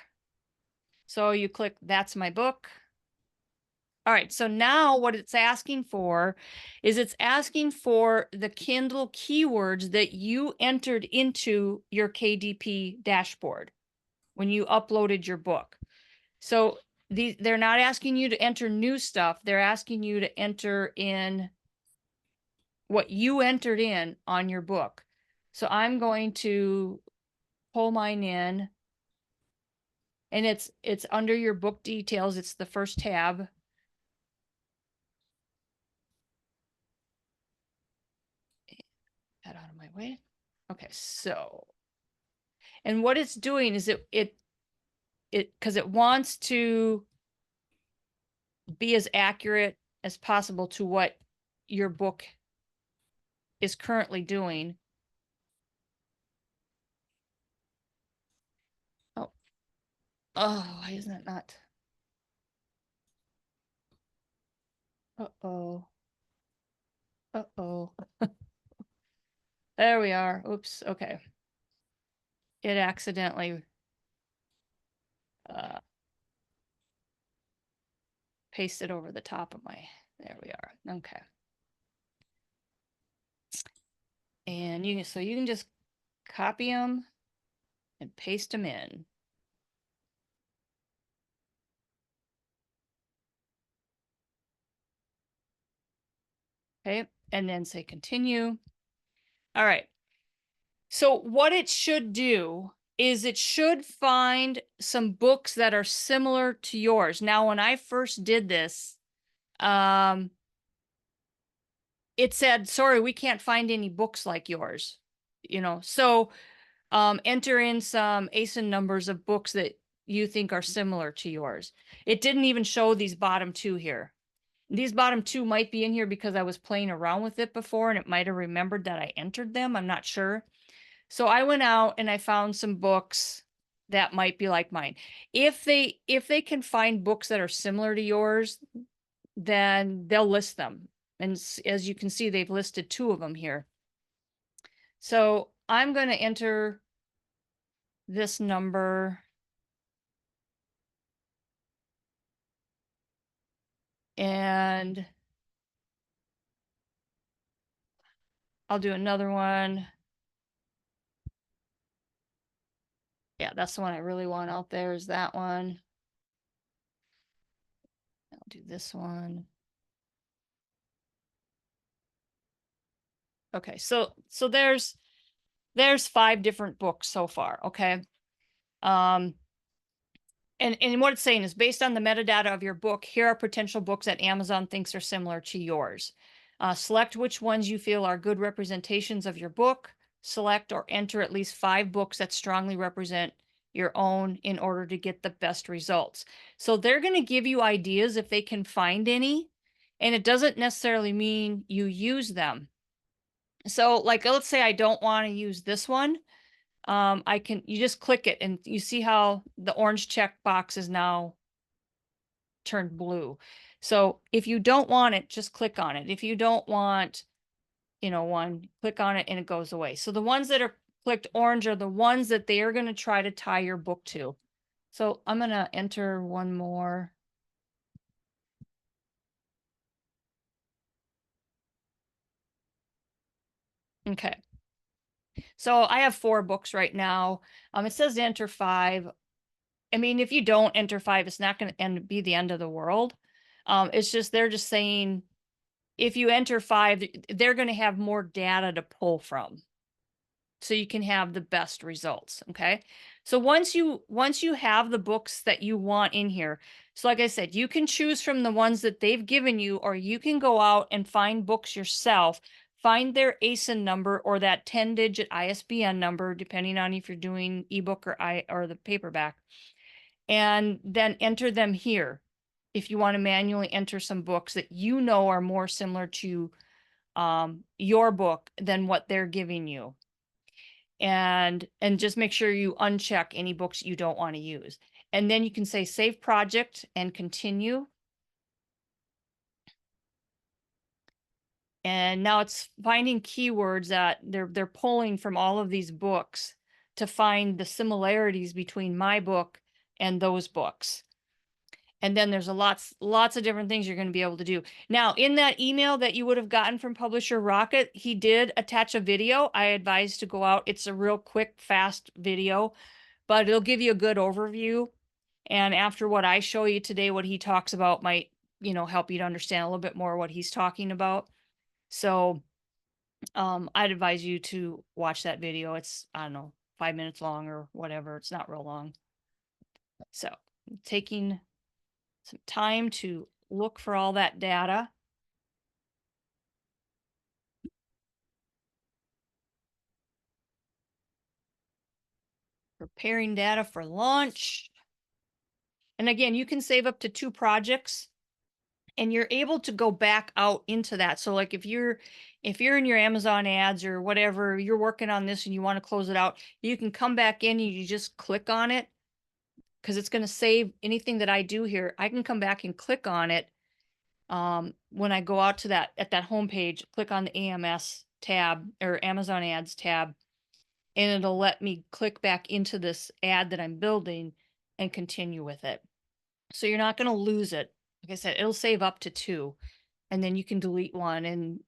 So you click that's my book. All right, so now what it's asking for is it's asking for the Kindle keywords that you entered into your KDP dashboard when you uploaded your book. So they're not asking you to enter new stuff. They're asking you to enter in what you entered in on your book. So I'm going to pull mine in, and it's under your book details. It's the first tab. That out of my way. Okay, so, and what it's doing is it because it wants to be as accurate as possible to what your book is currently doing. Oh, why isn't it not? Uh-oh. Uh-oh. There we are. Oops. Okay. It accidentally pasted over the top of my, there we are. Okay. And you can, so you can just copy them and paste them in. Okay. And then say continue. All right. So what it should do is it should find some books that are similar to yours. Now, when I first did this, it said, sorry, we can't find any books like yours, you know, so enter in some ASIN numbers of books that you think are similar to yours. It didn't even show these bottom two here. These bottom two might be in here because I was playing around with it before and it might have remembered that I entered them. I'm not sure. So I went out and I found some books that might be like mine. If they can find books that are similar to yours, then they'll list them. And as you can see, they've listed 2 of them here. So I'm going to enter this number. And I'll do another one. Yeah, that's the one I really want out there is that one. I'll do this one. Okay, so there's 5 different books so far, okay? And what it's saying is based on the metadata of your book, here are potential books that Amazon thinks are similar to yours. Select which ones you feel are good representations of your book. Select or enter at least 5 books that strongly represent your own in order to get the best results. So they're going to give you ideas if they can find any, and it doesn't necessarily mean you use them. So like, let's say I don't want to use this one. You just click it and you see how the orange check box is now turned blue. So if you don't want it, just click on it. If you don't want, you know, one, click on it and it goes away. So the ones that are clicked orange are the ones that they are going to try to tie your book to. So I'm going to enter one more. Okay. So I have 4 books right now. It says enter 5. I mean, if you don't enter 5, it's not going to be the end of the world. It's just, they're just saying, if you enter 5, they're going to have more data to pull from. So you can have the best results. Okay. So once you have the books that you want in here, so like I said, you can choose from the ones that they've given you, or you can go out and find books yourself, find their ASIN number or that 10-digit ISBN number, depending on if you're doing ebook or the paperback, and then enter them here. If you want to manually enter some books that you know are more similar to your book than what they're giving you. And just make sure you uncheck any books you don't want to use. And then you can say save project and continue. And now it's finding keywords that they're pulling from all of these books to find the similarities between my book and those books. And then there's lots of different things you're going to be able to do. Now, in that email that you would have gotten from Publisher Rocket, he did attach a video. I advise to go out. It's a real quick, fast video, but it'll give you a good overview. And after what I show you today, what he talks about might, you know, help you to understand a little bit more what he's talking about. So I'd advise you to watch that video. It's, I don't know, 5 minutes long or whatever. It's not real long. So taking some time to look for all that data. Preparing data for launch. And again, you can save up to 2 projects and you're able to go back out into that. So like if you're in your Amazon ads or whatever, you're working on this and you want to close it out, you can come back in and you just click on it because it's going to save anything that I do here. I can come back and click on it. When I go out to that, at that homepage, click on the AMS tab or Amazon ads tab, and it'll let me click back into this ad that I'm building and continue with it. So you're not going to lose it. Like I said, it'll save up to 2, and then you can delete one and,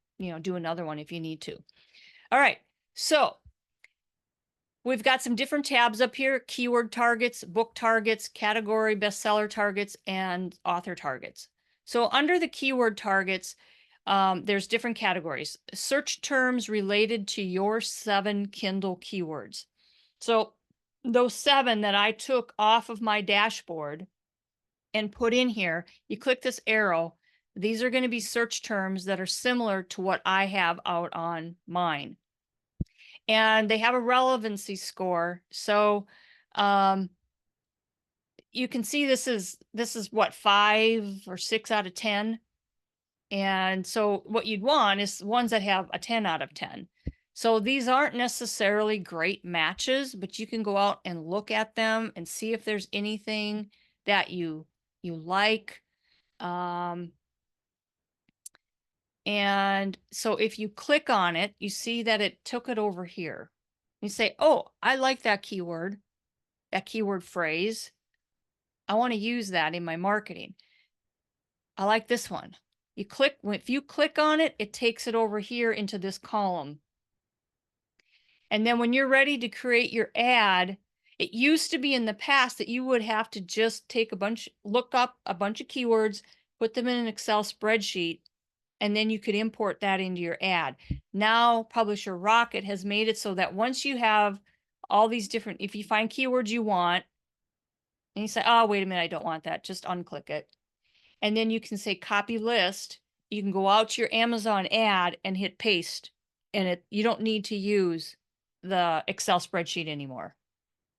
do another one if you need to. All right. So we've got some different tabs up here: keyword targets, book targets, category bestseller targets, and author targets. So under the keyword targets, there's different categories. Search terms related to your 7 Kindle keywords. So those 7 that I took off of my dashboard and put in here, you click this arrow. These are going to be search terms that are similar to what I have out on mine. And they have a relevancy score. So you can see this is what, 5 or 6 out of 10. And so what you'd want is ones that have a 10 out of 10. So these aren't necessarily great matches, but you can go out and look at them and see if there's anything that you like. And so if you click on it, you see that it took it over here. You say, oh, I like that keyword phrase. I want to use that in my marketing. I like this one. If you click on it, it takes it over here into this column. And then when you're ready to create your ad, it used to be in the past that you would have to just look up a bunch of keywords, put them in an Excel spreadsheet, and then you could import that into your ad. Now, Publisher Rocket has made it so that once you have all these different, if you find keywords you want, and you say, oh, wait a minute, I don't want that, just unclick it. And then you can say copy list. You can go out to your Amazon ad and hit paste, and you don't need to use the Excel spreadsheet anymore.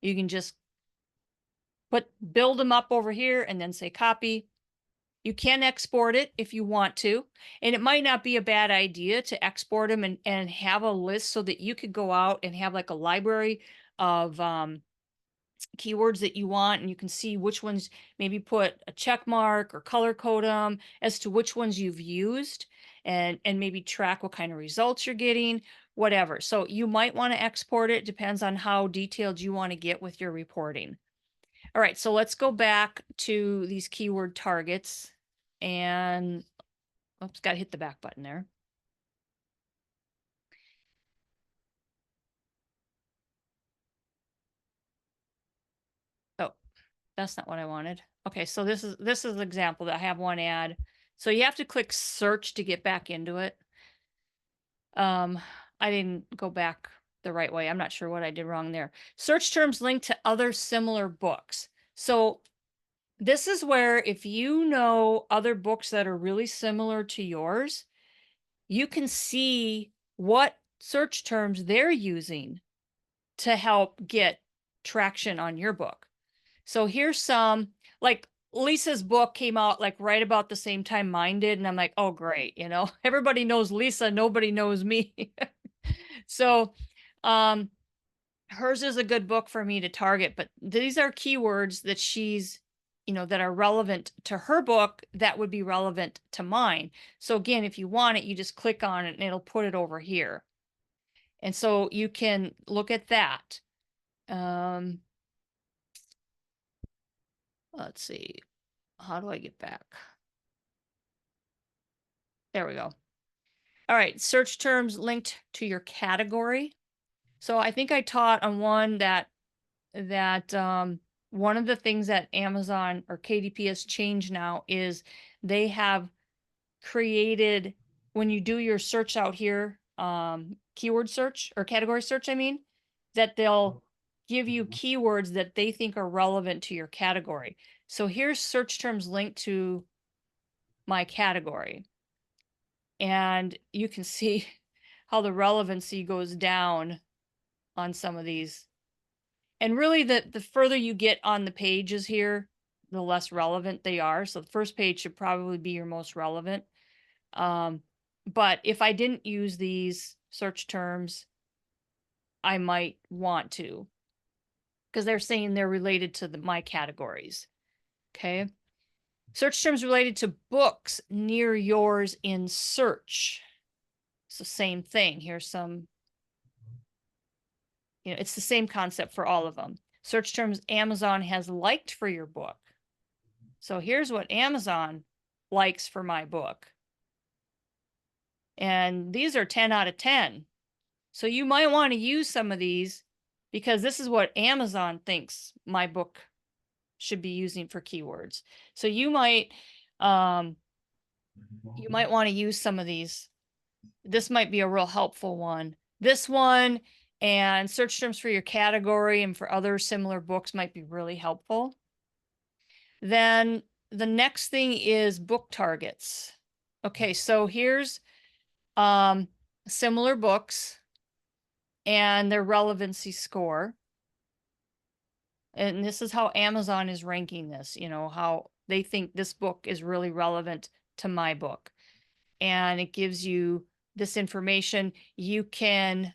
You can just build them up over here and then say copy. You can export it if you want to, and it might not be a bad idea to export them and have a list so that you could go out and have like a library of keywords that you want, and you can see which ones, maybe put a check mark or color code them as to which ones you've used, and maybe track what kind of results you're getting, whatever. So you might want to export it. Depends on how detailed you want to get with your reporting. All right, so let's go back to these keyword targets, and oops, got to hit the back button there. Oh, that's not what I wanted. Okay, so this is an example that I have one ad. So you have to click search to get back into it. I didn't go back the right way. I'm not sure what I did wrong there. Search terms linked to other similar books. So this is where, if you know other books that are really similar to yours, you can see what search terms they're using to help get traction on your book. So here's some, like Lisa's book came out like right about the same time mine did. And I'm like, oh, great. Everybody knows Lisa. Nobody knows me. So hers is a good book for me to target, but these are keywords that she's, that are relevant to her book that would be relevant to mine. So again, if you want it, you just click on it and it'll put it over here. And so you can look at that. Let's see. How do I get back? There we go. All right. Search terms linked to your category. So I think I taught on one that one of the things that Amazon or KDP has changed now is they have created, when you do your search out here, keyword search or category search, that they'll give you keywords that they think are relevant to your category. So here's search terms linked to my category. And you can see how the relevancy goes down on some of these. And really the further you get on the pages here, the less relevant they are. So the first page should probably be your most relevant. But if I didn't use these search terms, I might want to. because they're saying they're related to my categories. Okay. Search terms related to books near yours in search. So same thing. Here's some, it's the same concept for all of them. Search terms Amazon has liked for your book. So here's what Amazon likes for my book. And these are 10 out of 10. So you might want to use some of these because this is what Amazon thinks my book should be using for keywords. So you might want to use some of these. This might be a real helpful one. This one and search terms for your category and for other similar books might be really helpful. Then the next thing is book targets. Okay, so here's similar books and their relevancy score. And this is how Amazon is ranking this, how they think this book is really relevant to my book. And it gives you this information. You can,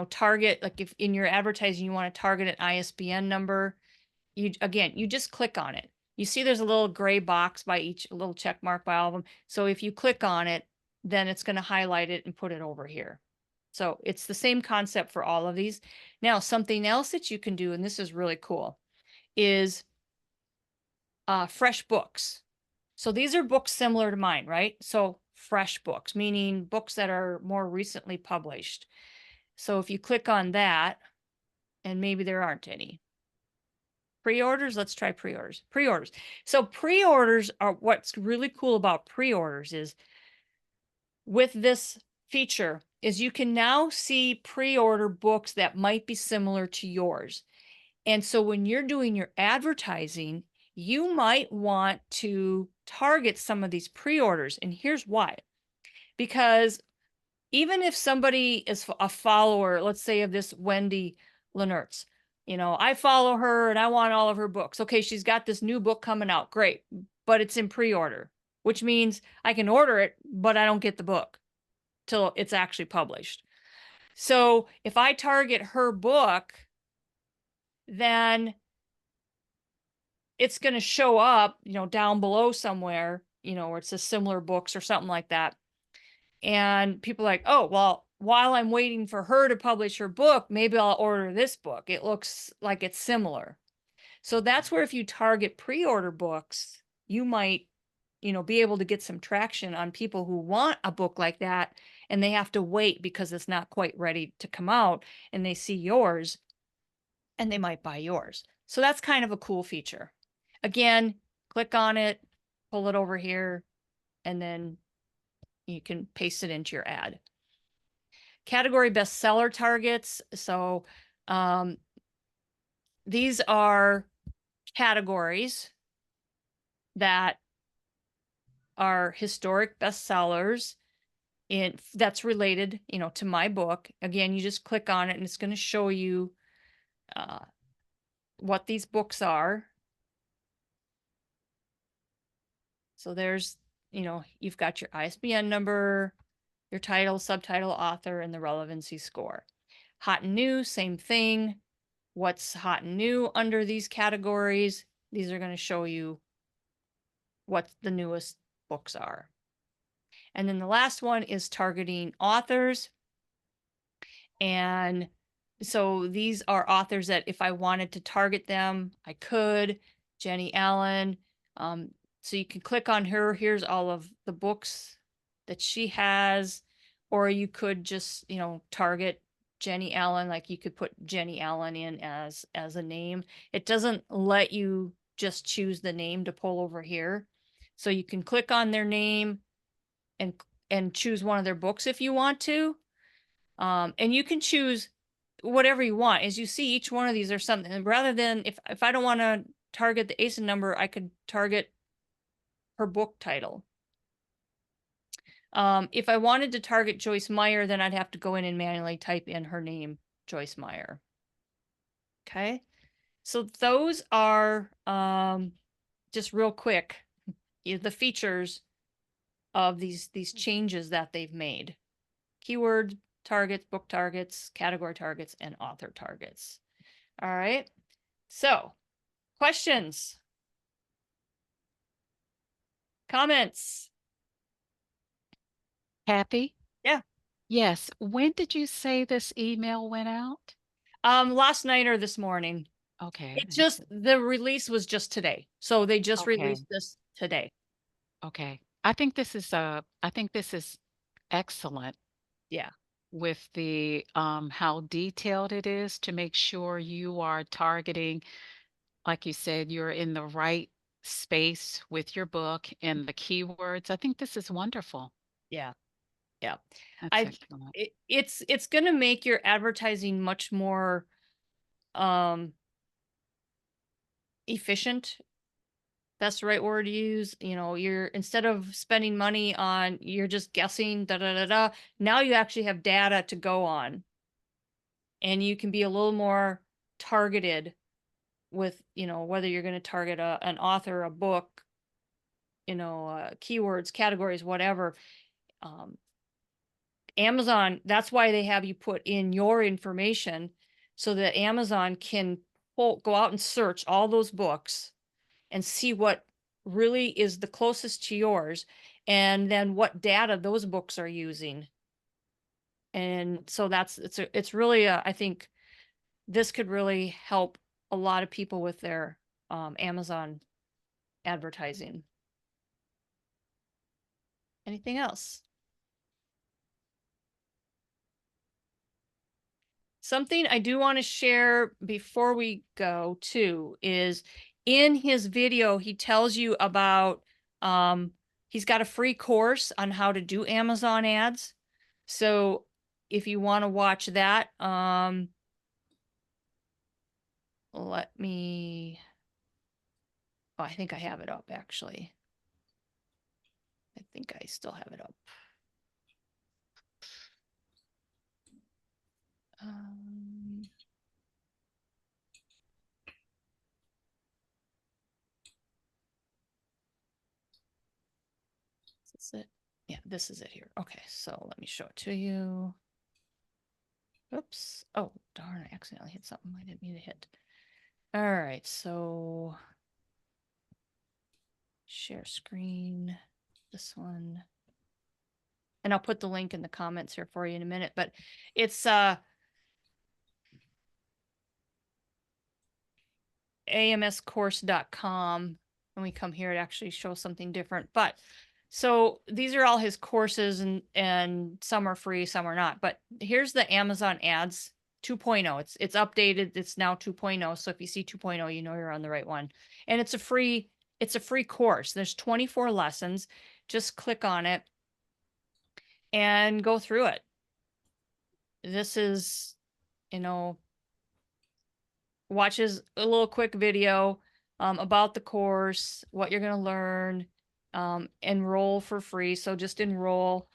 target, like if in your advertising, you want to target an ISBN number, you just click on it. You see there's a little gray box by each, a little check mark by all of them. So if you click on it, then it's going to highlight it and put it over here. So it's the same concept for all of these. Now, something else that you can do, and this is really cool, is fresh books. So these are books similar to mine, right? So fresh books, meaning books that are more recently published. So if you click on that, and maybe there aren't any. Pre-orders, let's try pre-orders. Pre-orders. So pre-orders are, what's really cool about pre-orders is with this feature is you can now see pre-order books that might be similar to yours. And so when you're doing your advertising, you might want to target some of these pre-orders. And here's why. Because even if somebody is a follower, let's say of this Wendy Lenertz, I follow her and I want all of her books. Okay, she's got this new book coming out. Great. But it's in pre-order, which means I can order it, but I don't get the book till it's actually published. So if I target her book, then it's going to show up, down below somewhere, where it says similar books or something like that. And people are like, oh, well, while I'm waiting for her to publish her book, maybe I'll order this book. It looks like it's similar. So that's where if you target pre-order books, you might, be able to get some traction on people who want a book like that and they have to wait because it's not quite ready to come out and they see yours and they might buy yours. So that's kind of a cool feature. Again, click on it, pull it over here, and then you can paste it into your ad. Category bestseller targets. So these are categories that are historic bestsellers that's related, to my book. Again, you just click on it and it's going to show you what these books are. So there's, you've got your ISBN number, your title, subtitle, author, and the relevancy score. Hot and new, same thing. What's hot and new under these categories? These are going to show you what the newest books are. And then the last one is targeting authors. And so these are authors that if I wanted to target them, I could. Jenny Allen. So you can click on her. Here's all of the books that she has. Or you could just, target Jenny Allen. Like you could put Jenny Allen in as a name. It doesn't let you just choose the name to pull over here. So you can click on their name and choose one of their books if you want to. And you can choose whatever you want. As you see, each one of these are something. And rather than if I don't want to target the ASIN number, I could target her book title. If I wanted to target Joyce Meyer, then I'd have to go in and manually type in her name, Joyce Meyer. Okay, so those are just real quick the features of these changes that they've made. Keyword targets, book targets, category targets, and author targets. All right. So, questions? Comments? Kathy? Yeah. Yes. When did you say this email went out? Last night or this morning. Okay. It just, the release was just today. So they just Okay. released this today. Okay. I think this is excellent Yeah. with the how detailed it is to make sure you are targeting, like you said, you're in the right space with your book and the keywords. I think this is wonderful. Yeah. Yeah. That's I excellent. it's going to make your advertising much more efficient. That's the right word to use. You know, you're, instead of spending money on, you're just guessing, da da da da. Now you actually have data to go on, and you can be a little more targeted with, you know, whether you're going to target an author, a book, you know, keywords, categories, whatever. Amazon, that's why they have you put in your information so that Amazon can go out and search all those books and see what really is the closest to yours, and then what data those books are using. And so it's really I think this could really help a lot of people with their Amazon advertising. Anything else? Something I do want to share before we go too is, in his video, he tells you about, he's got a free course on how to do Amazon ads. So if you want to watch that, let me, oh, I think I have it up actually. I think I still have it up. Is this it? Yeah, this is it here. Okay, so let me show it to you. Oops. Oh, darn, I accidentally hit something I didn't mean to hit. All right, so share screen, this one. And I'll put the link in the comments here for you in a minute, but it's amscourse.com. When we come here, it actually shows something different. But so these are all his courses, and some are free, some are not. But here's the Amazon ads 2.0. It's updated. It's now 2.0. So if you see 2.0, you know you're on the right one. And it's a free course. There's 24 lessons. Just click on it and go through it. This is, you know, watches a little quick video about the course, what you're going to learn, enroll for free. So just enroll.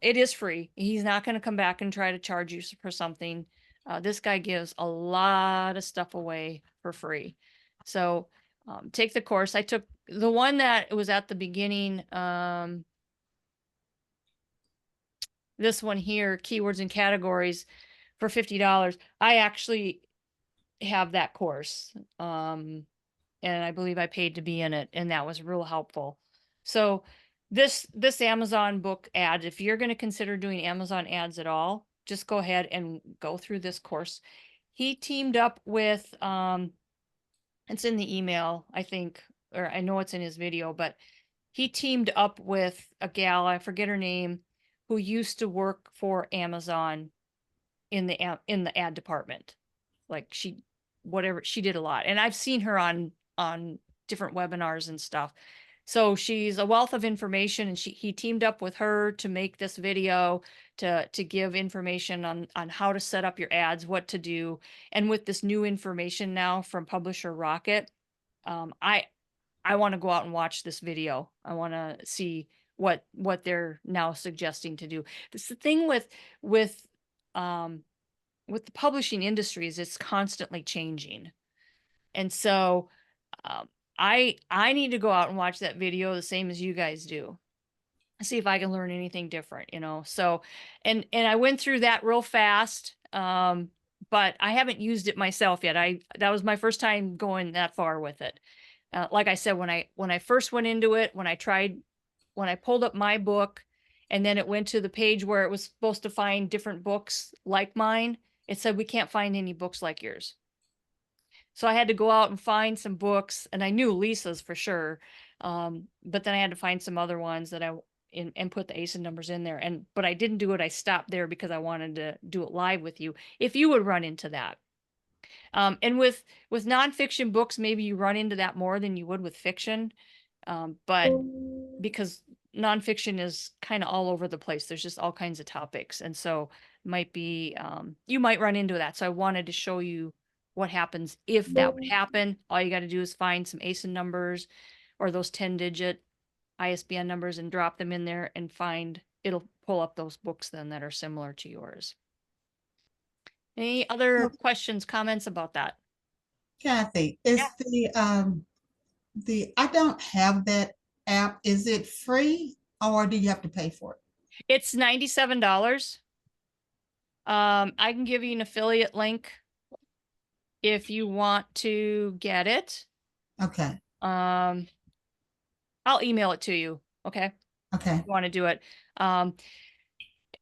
It is free. He's not going to come back and try to charge you for something. This guy gives a lot of stuff away for free. So take the course. I took the one that was at the beginning. This one here, keywords and categories, for $50. I actually have that course. And I believe I paid to be in it, and that was real helpful. So this Amazon book ad, if you're going to consider doing Amazon ads at all, just go ahead and go through this course. He teamed up with, it's in the email, I think, or I know it's in his video, but he teamed up with a gal, I forget her name, who used to work for Amazon in the ad department. Like she did a lot, and I've seen her on different webinars and stuff. So she's a wealth of information, and he teamed up with her to make this video to give information on how to set up your ads, what to do. And with this new information now from Publisher Rocket, I want to go out and watch this video. I want to see what they're now suggesting to do. This the thing with the publishing industry is it's constantly changing. And so I need to go out and watch that video the same as you guys do. See if I can learn anything different, you know. So and I went through that real fast. but I haven't used it myself yet. That was my first time going that far with it. Like I said, when I first went into it, when I pulled up my book and then it went to the page where it was supposed to find different books like mine, it said, we can't find any books like yours. So I had to go out and find some books, and I knew Lisa's for sure. But then I had to find some other ones that and put the ASIN numbers in there. But I didn't do it. I stopped there because I wanted to do it live with you. If you would run into that. And with nonfiction books, maybe you run into that more than you would with fiction. But because nonfiction is kind of all over the place, there's just all kinds of topics. And so might be, you might run into that. So I wanted to show you what happens if that would happen. All you got to do is find some ASIN numbers or those 10-digit ISBN numbers and drop them in there and it'll pull up those books then that are similar to yours. Any other questions, comments about that? Kathy, is I don't have that app. Is it free or do you have to pay for it? It's $97. I can give you an affiliate link if you want to get it. Okay. I'll email it to you. Okay. Okay. If you want to do it. And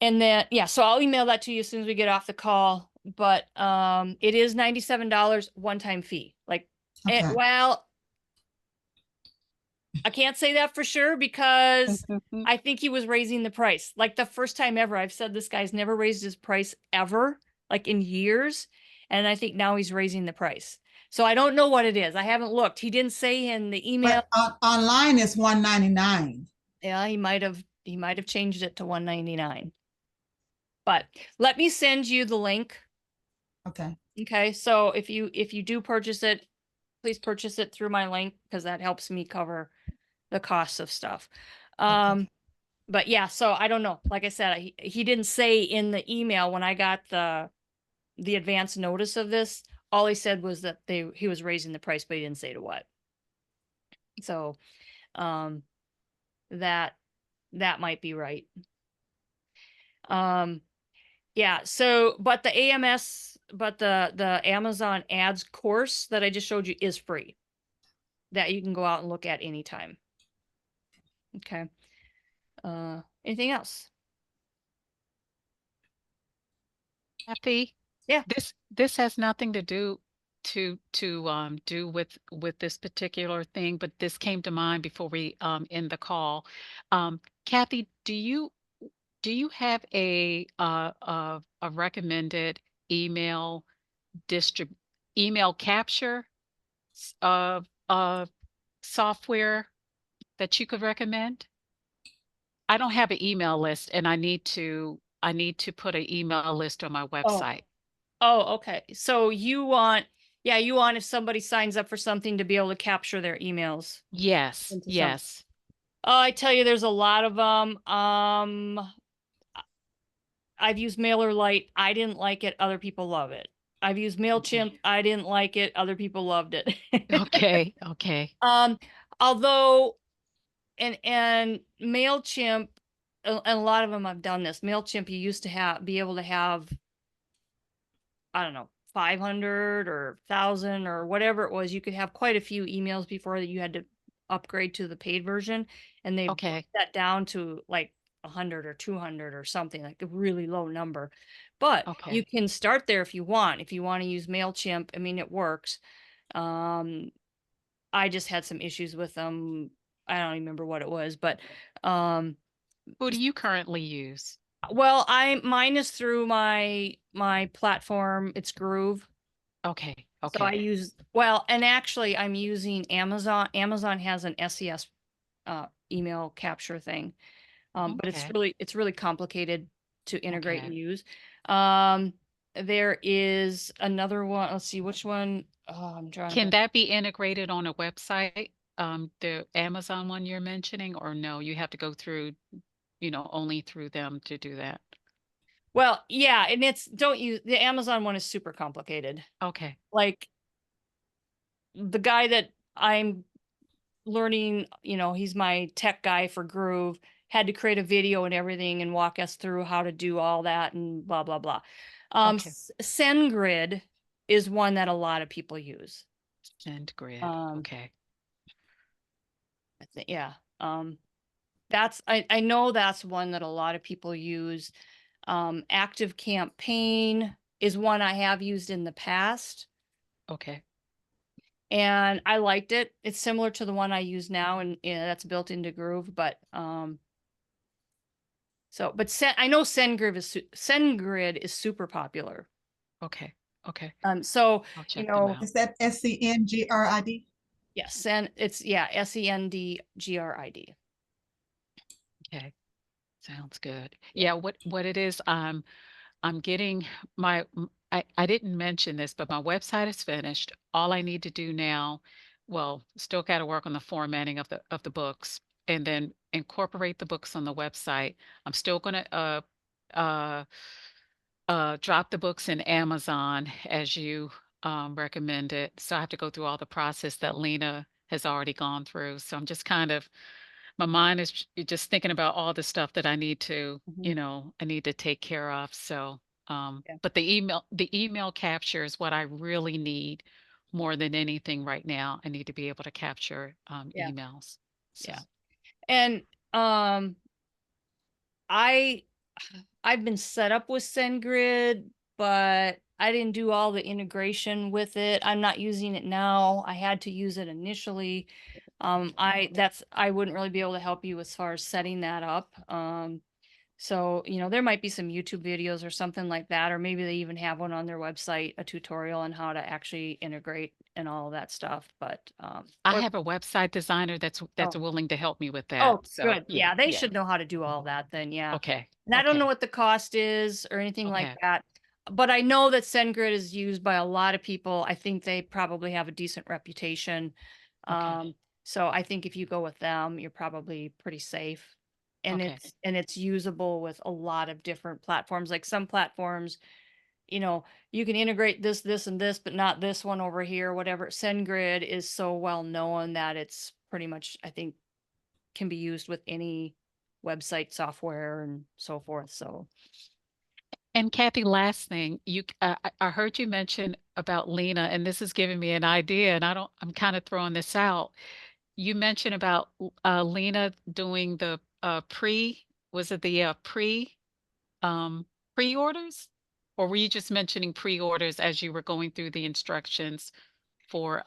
then, yeah, so I'll email that to you as soon as we get off the call, but, it is $97 one-time fee. Like, Okay. well, I can't say that for sure because I think he was raising the price. Like the first time ever, I've said this guy's never raised his price ever, like in years. And I think now he's raising the price. So I don't know what it is. I haven't looked. He didn't say in the email. But online is $199. Yeah, he might have changed it to $199. But let me send you the link. Okay. Okay. So if you do purchase it, please purchase it through my link because that helps me cover the costs of stuff. Okay. But yeah, so I don't know. Like I said, he didn't say in the email when I got the advance notice of this, all he said was that he was raising the price, but he didn't say to what. So, that might be right. Yeah, so, but the Amazon ads course that I just showed you is free that you can go out and look at anytime. Okay. Anything else? Kathy? Yeah. This has nothing to do do with this particular thing, but this came to mind before we end the call. Kathy, do you have a recommended email capture software that you could recommend? I don't have an email list and I need to put an email list on my website. Oh, okay. So you want if somebody signs up for something to be able to capture their emails. Yes, into something. yes. Oh, I tell you, there's a lot of them. I've used MailerLite. I didn't like it. Other people love it. I've used MailChimp. I didn't like it. Other people loved it. Okay, okay. Although, and MailChimp, and a lot of them have done this. MailChimp, you used to be able to have, I don't know, 500 or 1,000 or whatever it was. You could have quite a few emails before that you had to upgrade to the paid version, and they Okay. that down to like 100 or 200 or something, like a really low number. But Okay. you can start there if you want. If you want to use MailChimp, I mean, it works. I just had some issues with them. I don't remember what it was, but Who do you currently use? well, mine is through my platform. It's Groove. Okay, So I okay. use, and actually I'm using Amazon. Amazon has an SES email capture thing. But Okay. it's really complicated to integrate Okay. and use. There is another one. Let's see which one. Oh, I'm trying Can to. that be integrated on a website? The Amazon one you're mentioning, or no, you have to go through, only through them to do that. Well, yeah, and the Amazon one is super complicated. Okay. Like the guy that I'm learning, he's my tech guy for Groove, had to create a video and everything and walk us through how to do all that and blah, blah, blah. Okay. SendGrid is one that a lot of people use. SendGrid. Um, Okay. I think, yeah. That's, I know that's one that a lot of people use. Active Campaign is one I have used in the past, Okay. and I liked it. It's similar to the one I use now, and that's built into Groove, but I know SendGrid is super popular. Okay. Okay. So I'll you check them know, out. Is that SCNGRID? yes, it's SENDGRID. Okay. Sounds good. Yeah, what it is, I'm getting my I didn't mention this, but my website is finished. All I need to do now, well, still got to work on the formatting of the books and then incorporate the books on the website. I'm still going to uh drop the books in Amazon as you recommended. So I have to go through all the process that Lena has already gone through. So I'm just kind of my mind is just thinking about all the stuff that I need to, I need to take care of. So, Yeah. but the email capture is what I really need more than anything right now. I need to be able to capture Yeah. emails. So, Yeah. And I've been set up with SendGrid, but I didn't do all the integration with it. I'm not using it now. I had to use it initially. I wouldn't really be able to help you as far as setting that up. So, there might be some YouTube videos or something like that, or maybe they even have one on their website, a tutorial on how to actually integrate and all of that stuff. But I or- have a website designer that's Oh. willing to help me with that. Oh, So, good. Yeah, they yeah. should know how to do all that then, yeah. Okay. And I don't know Okay. what the cost is or anything like Okay. that. But I know that SendGrid is used by a lot of people. I think they probably have a decent reputation. Okay. So I think if you go with them, you're probably pretty safe. And Okay. it's usable with a lot of different platforms. Like some platforms, you can integrate this, and this, but not this one over here, whatever. SendGrid is so well known that it's pretty much, I think, can be used with any website software and so forth. So And Kathy, last thing, I heard you mention about Lena, and this is giving me an idea, and I'm kind of throwing this out. You mentioned about Lena doing the was it the um, pre-orders? Or were you just mentioning pre-orders as you were going through the instructions for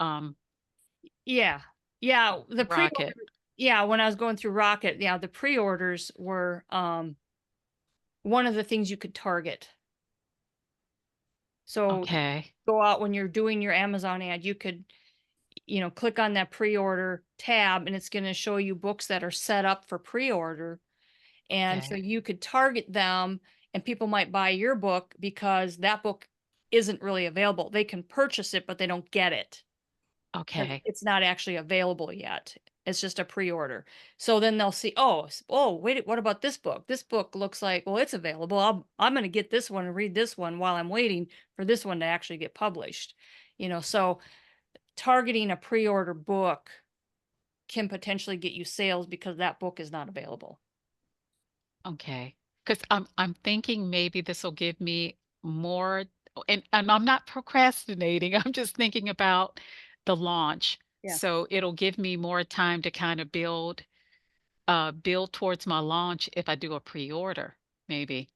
yeah, the Rocket? when I was going through Rocket, the pre-orders were one of the things you could target. So Okay. go out when you're doing your Amazon ad, you could, click on that pre-order tab and it's going to show you books that are set up for pre-order. And so Okay. you could target them and people might buy your book because that book isn't really available. They can purchase it, but they don't get it. 'Cause Okay. it's not actually available yet. It's just a pre-order. So then they'll see, wait, what about this book? This book looks like, well, it's available. I'm going to get this one and read this one while I'm waiting for this one to actually get published. So targeting a pre-order book can potentially get you sales because that book is not available. Okay. Because I'm thinking maybe this will give me more, and I'm not procrastinating. I'm just thinking about the launch. Yeah. So it'll give me more time to kind of build towards my launch if I do a pre-order, maybe.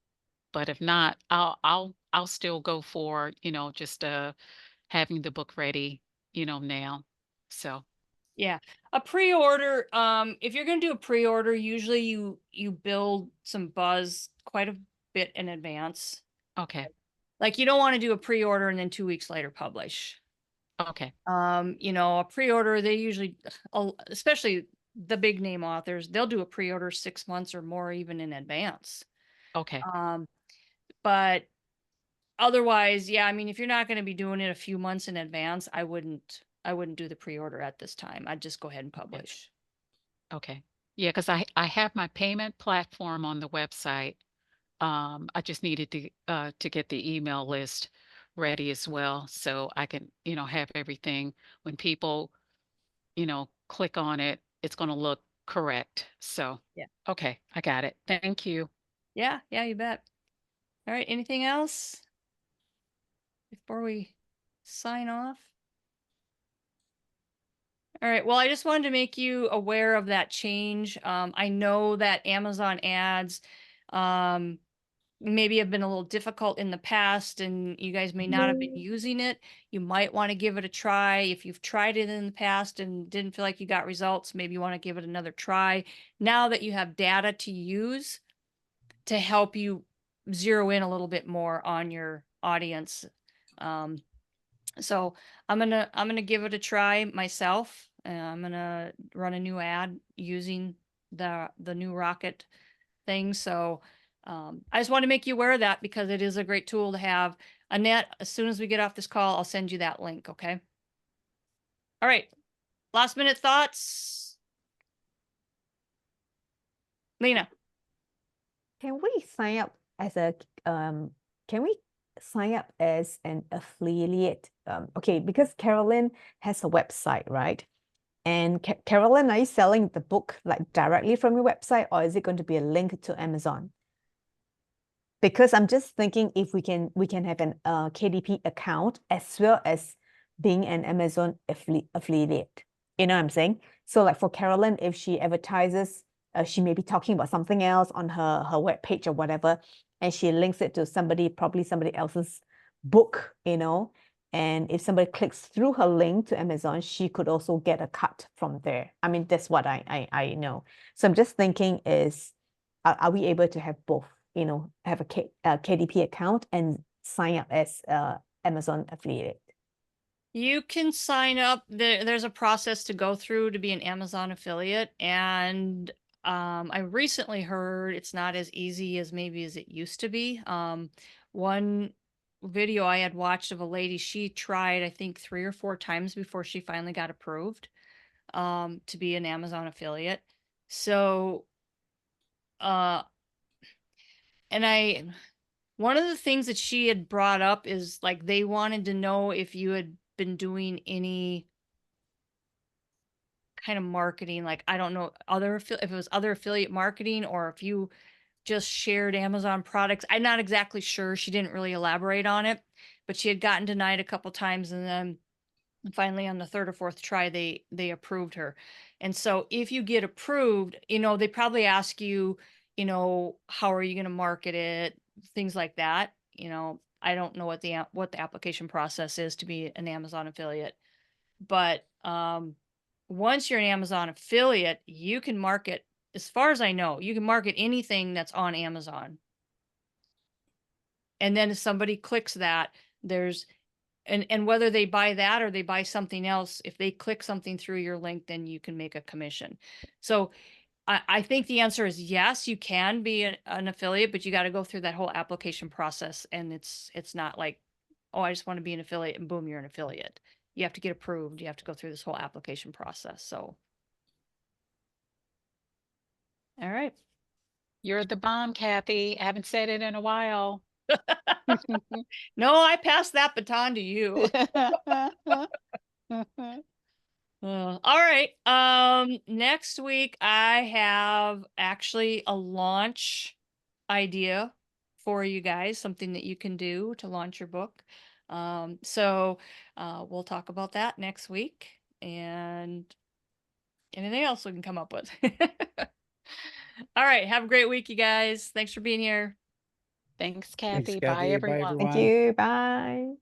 But if not, I'll still go for, just having the book ready, now. So, Yeah. A pre-order, if you're going to do a pre-order, usually you build some buzz quite a bit in advance. okay. Like you don't want to do a pre-order and then 2 weeks later publish. Okay. A pre-order, they usually, especially the big name authors, they'll do a pre-order 6 months or more even in advance. Okay. But otherwise, yeah, I mean, if you're not going to be doing it a few months in advance, I wouldn't do the pre-order at this time. I'd just go ahead and publish. Okay. Yeah, because I have my payment platform on the website. I just needed to get the email list ready as well, so I can, have everything when people, click on it, it's going to look correct. So, Yeah. okay, I got it. Thank you. Yeah, you bet. All right, anything else? before we sign off? All right. Well, I just wanted to make you aware of that change. I know that Amazon ads, maybe have been a little difficult in the past and you guys may not have been using it. You might want to give it a try. If you've tried it in the past and didn't feel like you got results, maybe you want to give it another try. Now that you have data to use to help you zero in a little bit more on your audience. So I'm gonna give it a try myself. I'm gonna run a new ad using the new Rocket thing. So I just want to make you aware of that because it is a great tool to have. Annette, as soon as we get off this call, I'll send you that link. Okay. All right. Last minute thoughts. Lena. Can we sign up as a can we sign up as an affiliate? Okay, because Carolyn has a website, right? And Carolyn, are you selling the book like directly from your website, or is it going to be a link to Amazon? Because I'm just thinking if we can have an KDP account as well as being an Amazon affiliate. You know what I'm saying? So like for Carolyn, if she advertises, she may be talking about something else on her webpage or whatever, and she links it to somebody, probably somebody else's book, you know. And if somebody clicks through her link to Amazon, she could also get a cut from there. I mean, that's what I know. So I'm just thinking is, are we able to have both? You know, have a KDP account and sign up as Amazon affiliate? You can sign up. There's a process to go through to be an Amazon affiliate. And I recently heard it's not as easy as maybe as it used to be. One video I had watched of a lady, she tried, I think 3 or 4 times before she finally got approved to be an Amazon affiliate. So, and one of the things that she had brought up is like they wanted to know if you had been doing any kind of marketing, like I don't know, if it was other affiliate marketing or if you just shared Amazon products. I'm not exactly sure. She didn't really elaborate on it, but she had gotten denied a couple times, and then finally on the 3rd or 4th try they approved her. And so if you get approved, you know, they probably ask you, you know, how are you going to market it, things like that. You know, I don't know what the application process is to be an Amazon affiliate, but once you're an Amazon affiliate, you can market, as far as I know, you can market anything that's on Amazon. And then if somebody clicks that, there's and whether they buy that or they buy something else, if they click something through your link, then you can make a commission. So I think the answer is yes, you can be an affiliate, but you got to go through that whole application process. And it's not like, oh, I just want to be an affiliate and boom, you're an affiliate. You have to get approved. You have to go through this whole application process. So. All right. You're the bomb, Kathy. I haven't said it in a while. No, I passed that baton to you. All right. Next week I have actually a launch idea for you guys, something that you can do to launch your book. So we'll talk about that next week and anything else we can come up with. All right. Have a great week, you guys. Thanks for being here. Thanks, Kathy. Kathy. Bye, Bye, everyone. everyone. Thank you. Bye.